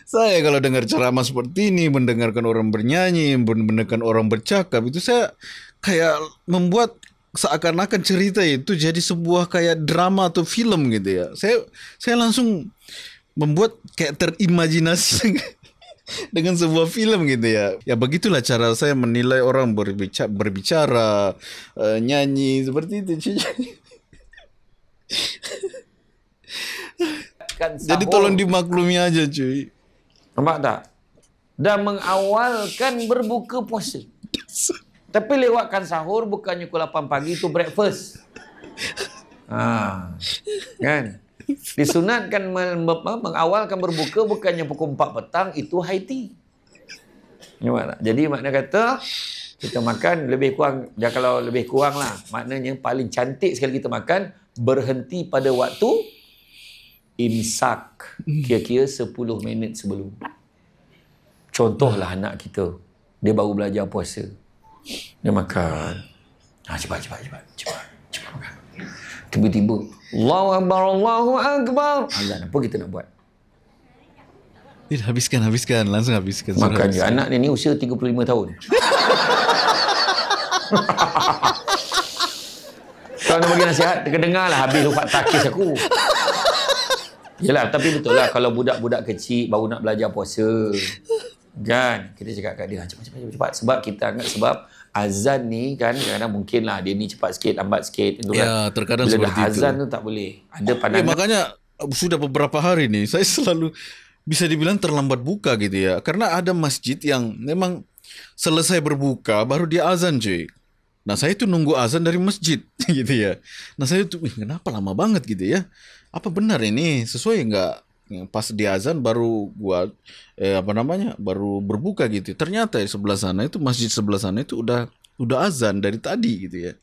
saya kalau dengar ceramah seperti ini, mendengarkan orang bernyanyi, mendengarkan orang bercakap, itu saya kayak membuat seakan-akan cerita itu jadi sebuah kayak drama atau film gitu ya. Saya langsung membuat kayak terimajinasi dengan sebuah film gitu ya. Ya begitulah cara saya menilai orang berbicara, nyanyi seperti itu. Jadi tolong dimaklumi aja cuy. Nampak tak? Dah mengawalkan berbuka puasa. Tapi lewatkan sahur bukannya pukul 8 pagi itu breakfast. Kan? Disunatkan mengawalkan berbuka bukannya pukul 4 petang itu high tea. Nampak tak? Jadi makna kata kita makan lebih kurang, kalau lebih kurang lah, maknanya paling cantik sekali kita makan berhenti pada waktu imsak, kira-kira 10 minit sebelum. Contohlah anak kita, dia baru belajar puasa, dia makan, cepat makan. Tiba-tiba Allahu Akbar, azan, apa kita nak buat? Habiskan, langsung habiskan. Makan je. Anak ni usia 35 tahun. Kau nak bagi nasihat, dengar lah habis lupa takis aku. Yelah, tapi betul lah kalau budak-budak kecil baru nak belajar puasa. Kan? Kita cakap kat dia, cepat. Sebab kita anggap sebab azan ni kan kadang-kadang mungkin lah dia ni cepat sikit, lambat sikit. Ya, terkadang bila seperti itu. azan tu tak boleh. Ada pandangan. Makanya sudah beberapa hari ni saya selalu bisa dibilang terlambat buka gitu ya. Karena ada masjid yang memang selesai berbuka baru dia azan cuy. Nah saya tuh nunggu azan dari masjid gitu ya. Nah saya tuh kenapa lama banget gitu ya. Apa benar ini sesuai nggak? Pas di azan baru buat baru berbuka gitu. Ternyata sebelah sana itu masjid sebelah sana itu udah azan dari tadi gitu ya.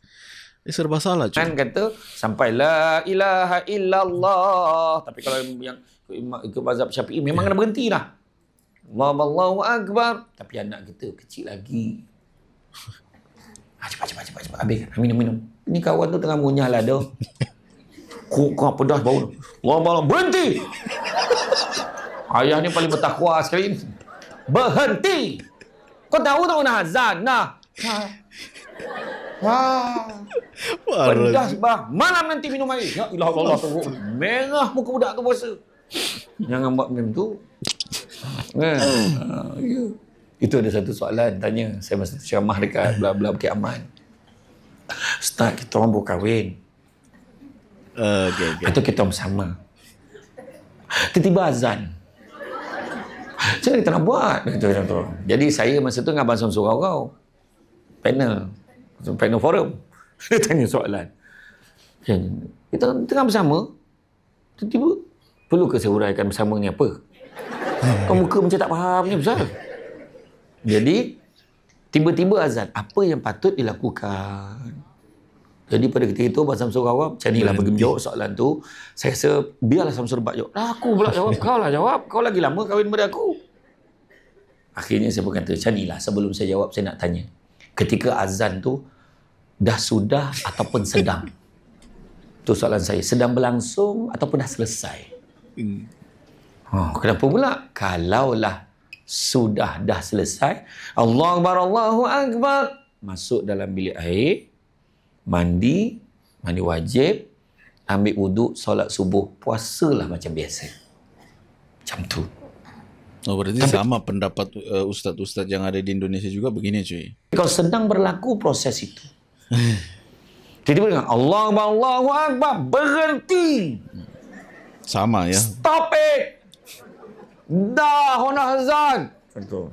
Serba salah cuy. Kan kata sampai la ilaha illallah. Tapi kalau yang ikut mazhab Syafi'i memang kena berhenti lah. Allahu akbar. Tapi anak kita kecil lagi. Cepat. Habis. Minum. Ini kawan tu tengah mengunyah lah dah. Kau pedas bau. Allah berhenti. Ayah ni paling bertakwa sekali. Berhenti. Kau tahu tak nak azan? Nah. Pedas bah. Malam nanti minum air. Ya ilah Allah teruk. Merah muka budak tu puasa. Jangan buat macam tu. Itu ada satu soalan tanya. Saya masa tu ceramah dekat bla-bla Bukit Aman. Ustaz, kita orang baru kahwin. Okay. Atau kita orang bersama. Tiba-tiba azan. Macam mana kita nak buat? Jadi saya masa tu dengan Abang Samsul Rau. Panel forum. Dia tanya soalan. Kita tengah bersama. Tiba-tiba perlu ke saya uraikan bersama ni apa? Kau muka macam tak faham ni besar. Jadi tiba-tiba azan. Apa yang patut dilakukan? Jadi pada ketika itu Abang Samsul Rau macam inilah bagi menjawab soalan tu. Saya rasa biarlah Samsul Rebak jawab. Aku pula jawab. Kau lah jawab. Kau lagi lama kahwin daripada aku. Akhirnya saya berkata macam inilah. Sebelum saya jawab saya nak tanya. Ketika azan tu dah sudah ataupun sedang? Itu soalan saya. Sedang berlangsung ataupun dah selesai? Kenapa pula? Kalaulah sudah dah selesai, Allahu Akbar, masuk dalam bilik air, mandi wajib, ambil wuduk, solat subuh, puasalah macam biasa. Macam tu. Berarti sama pendapat ustaz-ustaz yang ada di Indonesia juga begini cuy. Kalau sedang berlaku proses itu. Tiba-tiba dengan Allahu Akbar, berhenti. Sama ya. Stop it. Dah honah azan. Contoh.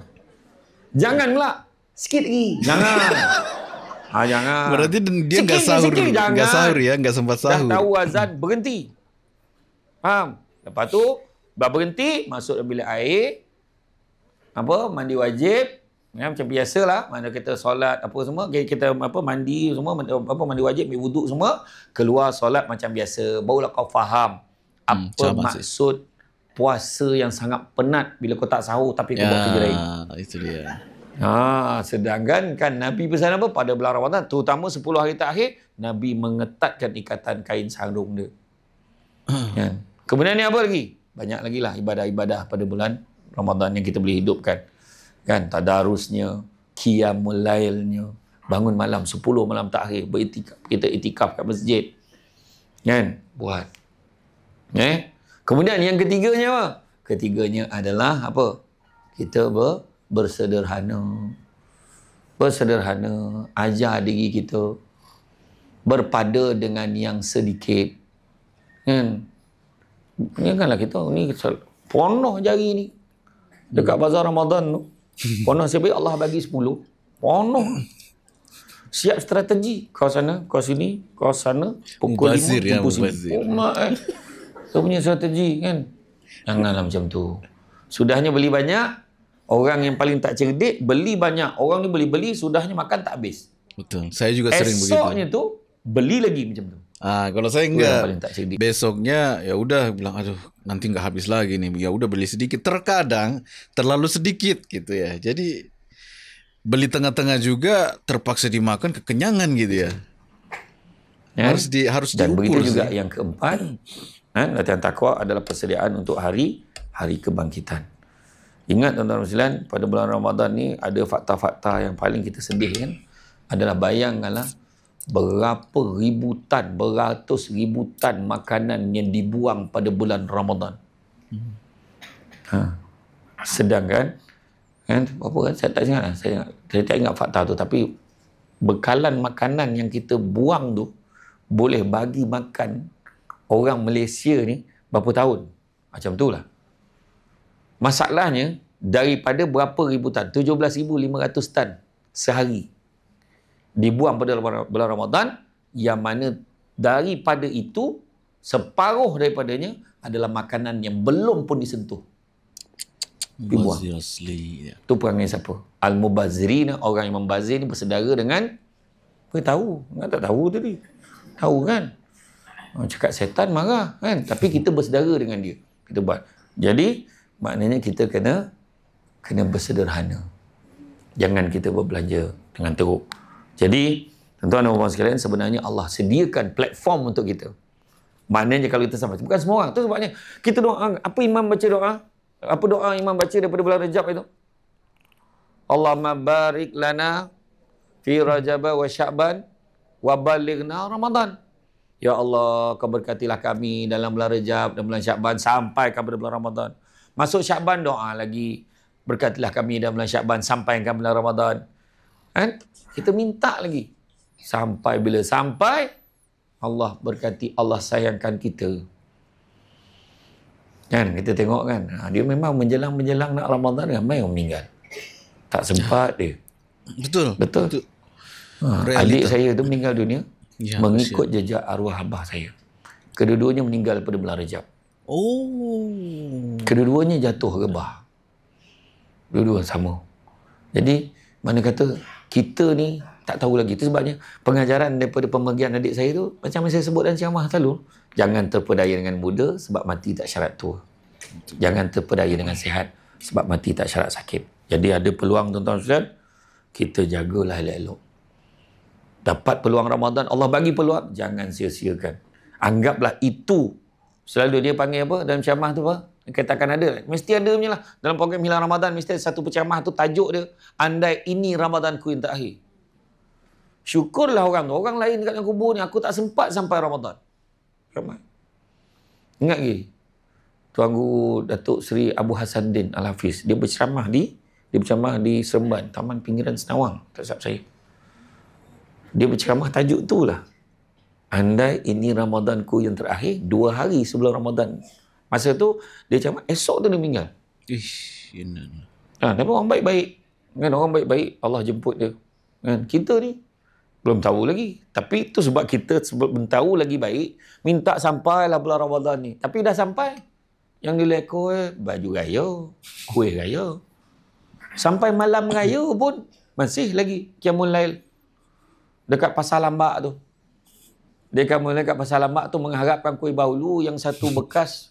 Jangan pula. Sikit lagi. Jangan. Jangan. Berarti dia enggak sahur. Enggak sahur ya, enggak sempat sahur. Dah tahu azan, berhenti. Faham? Lepas tu dah berhenti, masuk dalam bilik air. Mandi wajib. Ya, macam biasalah, mana kita solat apa semua, kita mandi semua, mandi wajib, ambil wuduk semua, keluar solat macam biasa. Barulah kau faham apa maksud puasa yang sangat penat bila kau tak sahur tapi kau buat kerja lain. Itu dia. Sedangkan kan Nabi pesan apa pada bulan Ramadan, terutama 10 hari terakhir, Nabi mengetatkan ikatan kain sarung dia. Kan? Kemudian ni apa lagi? Banyak lagi lah ibadah-ibadah pada bulan Ramadan yang kita boleh hidupkan. Kan, tadarusnya, qiyamul lailnya, bangun malam 10 malam terakhir beritikaf, kita itikaf kat masjid. Kan? Buat. Kemudian yang ketiganya apa? Ketiganya adalah apa? Kita bersederhana. Bersederhana, ajar diri kita berpada dengan yang sedikit. Kan? Ingatkanlah kita ni ponoh jari ni. Dekat bazar Ramadan tu. Ponoh siapa Allah bagi 10. Ponoh. Siap strategi. Kau sana, kau sini, kau sana. Pukul 5, pukul sini. Kau punya strategi kan. Janganlah macam tu. Sudahnya beli banyak. Orang yang paling tak cerdik beli banyak. Orang ni beli-beli, sudahnya makan tak habis. Betul. Saya juga sering begitu. Esoknya tu beli lagi macam tu. Kalau saya enggak. Besoknya ya udah bilang aduh nanti enggak habis lagi nih. Ya udah beli sedikit. Terkadang terlalu sedikit gitu ya. Jadi beli tengah-tengah juga terpaksa dimakan kekenyangan gitu ya. Harus dan diukur begitu juga sih. yang keempat. Latihan takwa adalah persediaan untuk hari kebangkitan. Ingat tuan-tuan sekalian, pada bulan Ramadan ni ada fakta-fakta yang paling kita sedih kan. Adalah bayangkanlah berapa ribu tan, beratus ribu tan makanan yang dibuang pada bulan Ramadan. Sedangkan apa kan, saya tak ingat, saya tak ingat fakta tu, tapi bekalan makanan yang kita buang tu boleh bagi makan orang Malaysia ni berapa tahun. Macam tu lah. Masalahnya, daripada berapa ribu tan, 17,500 tan sehari dibuang pada bulan Ramadan, yang mana daripada itu separuh daripadanya adalah makanan yang belum pun disentuh, dibuang. Itu perangai siapa? Al-Mubazirina, orang yang membazir ni bersedara dengan apa tahu. Enggak tak tahu tadi. Tahu kan? Cakap setan marah kan, tapi kita bersedara dengan dia. Kita buat. Jadi maknanya kita kena bersederhana. Jangan kita berbelanja dengan teruk. Jadi tuan-tuan dan puan sekalian, sebenarnya Allah sediakan platform untuk kita. Maknanya kalau kita sampai, bukan semua orang. Tu sebabnya kita doa. Apa imam baca doa? Apa doa imam baca daripada bulan Rajab itu? Allahumma barik lana fi Rajab wa Sya'ban wa balighna Ramadan. Ya Allah, kau berkatilah kami dalam bulan Rajab dan bulan Sya'ban sampai kepada bulan Ramadan. Masuk Sya'ban doa lagi, berkatilah kami dalam bulan Sya'ban sampai ke bulan Ramadan. Kan? Kita minta lagi. Sampai bila sampai, Allah berkati, Allah sayangkan kita. Kan? Kita tengok kan, dia memang menjelang nak Ramadan, ramai yang meninggal. Tak sempat dia. Betul. Adik saya tu meninggal dunia mengikut jejak arwah abah saya. Kedua-duanya meninggal pada bulan Rajab. Kedua-duanya jatuh rebah. Dua-dua sama. Jadi mana kata kita ni tak tahu lagi. Itu sebabnya pengajaran daripada pemergian adik saya tu, macam yang saya sebut dalam ceramah selalu, jangan terpedaya dengan muda sebab mati tak syarat tua. Jangan terpedaya dengan sihat sebab mati tak syarat sakit. Jadi ada peluang tuan-tuan sekalian, kita jagalah elok-elok. Dapat peluang Ramadan, Allah bagi peluang, jangan sia-siakan. Anggaplah itu, selalu dia panggil apa dalam ceramah tu apa? Katakan ada, mesti ada punya lah. Dalam program Hilal Ramadan, mesti ada satu ceramah tu, tajuk dia, andai ini Ramadanku yang terakhir. Syukurlah orang tu. Orang lain dekat dalam kubur ni, aku tak sempat sampai Ramadan. Ingat lagi, Tuan Guru Datuk Seri Abu Hasanuddin Al-Hafiz, dia berceramah di Seremban, Taman Pinggiran Senawang, tak silap saya. Dia berceramah tajuk tu lah. Andai ini Ramadanku yang terakhir, 2 hari sebelum Ramadan. Masa tu, dia ceramah, esok tu dia meninggal. Tapi orang baik-baik. Kan, orang baik-baik, Allah jemput dia. Kan, kita ni, belum tahu lagi. Tapi itu sebab kita belum tahu lagi baik, minta sampailah bulan Ramadan ni. Tapi dah sampai. Yang dilekor, baju raya, kuih raya. Sampai malam raya pun, masih lagi Qiyamul Lail. Dekat Pasar Lambak tu. Dia dekat Pasar Lambak tu mengharapkan kuih baulu yang satu bekas.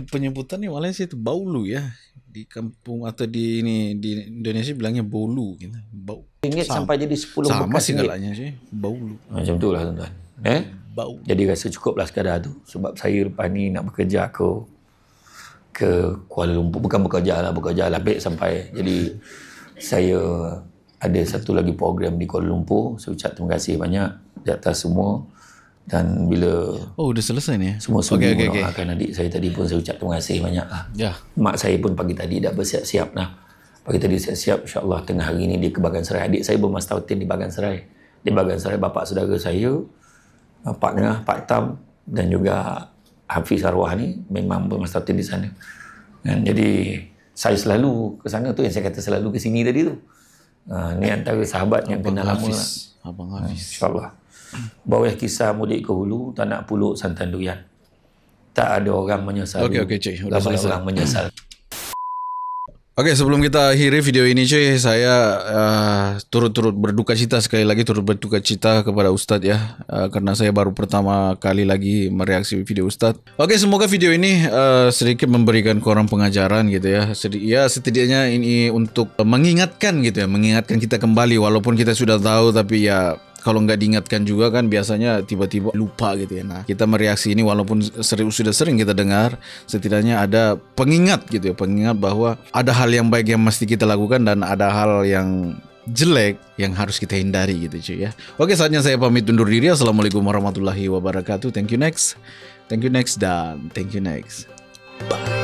Penyebutan ni Malaysia tu baulu ya. Di kampung atau di Indonesia bilangnya baulu gitu. Ringgit sampai jadi 10 sama bekas segalanya sih, baulu. Macam tu lah tuan-tuan. Baulu. Jadi rasa cukup lah sekadar tu. Sebab saya lepas ni nak bekerja ke Kuala Lumpur. Bukan bekerja lah baik sampai. Jadi saya ada satu lagi program di Kuala Lumpur. Saya ucap terima kasih banyak di atas semua. Dan bila udah selesai ni semua sudah mendoakan adik saya tadi pun, saya ucap terima kasih banyak lah. Mak saya pun pagi tadi dah bersiap-siap lah. Pagi tadi siap-siap, insyaAllah tengah hari ni dia ke Bagan Serai. Adik saya bermastautin di Bagan Serai. Di Bagan Serai, bapa saudara saya, Pak Ngah, Pak Tam dan juga Hafiz Arwah ni memang bermastautin di sana. Dan jadi saya selalu ke sana tu, yang saya kata selalu ke sini tadi tu. Ni antara sahabat yang kenal lama lah. Abang Hafiz. InsyaAllah. Bawah kisah mudik ke hulu, tak nak puluk santan durian. Tak ada orang menyesal. Okey cik, udah selesai. Orang menyesal. Okey, sebelum kita akhiri video ini cuy, saya turut berduka cita sekali lagi, turut berduka cita kepada Ustadz ya, karena saya baru pertama kali lagi mereaksi video Ustadz. Okey, semoga video ini sedikit memberikan korang pengajaran gitu ya. Setidaknya ini untuk mengingatkan gitu ya, mengingatkan kita kembali walaupun kita sudah tahu, tapi ya kalau nggak diingatkan juga kan biasanya tiba-tiba lupa gitu ya. Nah, kita mereaksi ini walaupun sudah sering kita dengar, setidaknya ada pengingat gitu ya, pengingat bahwa ada hal yang baik yang mesti kita lakukan dan ada hal yang jelek yang harus kita hindari gitu cuy ya. Oke, saatnya saya pamit undur diri. Assalamualaikum warahmatullahi wabarakatuh. Thank you next dan thank you next. Bye.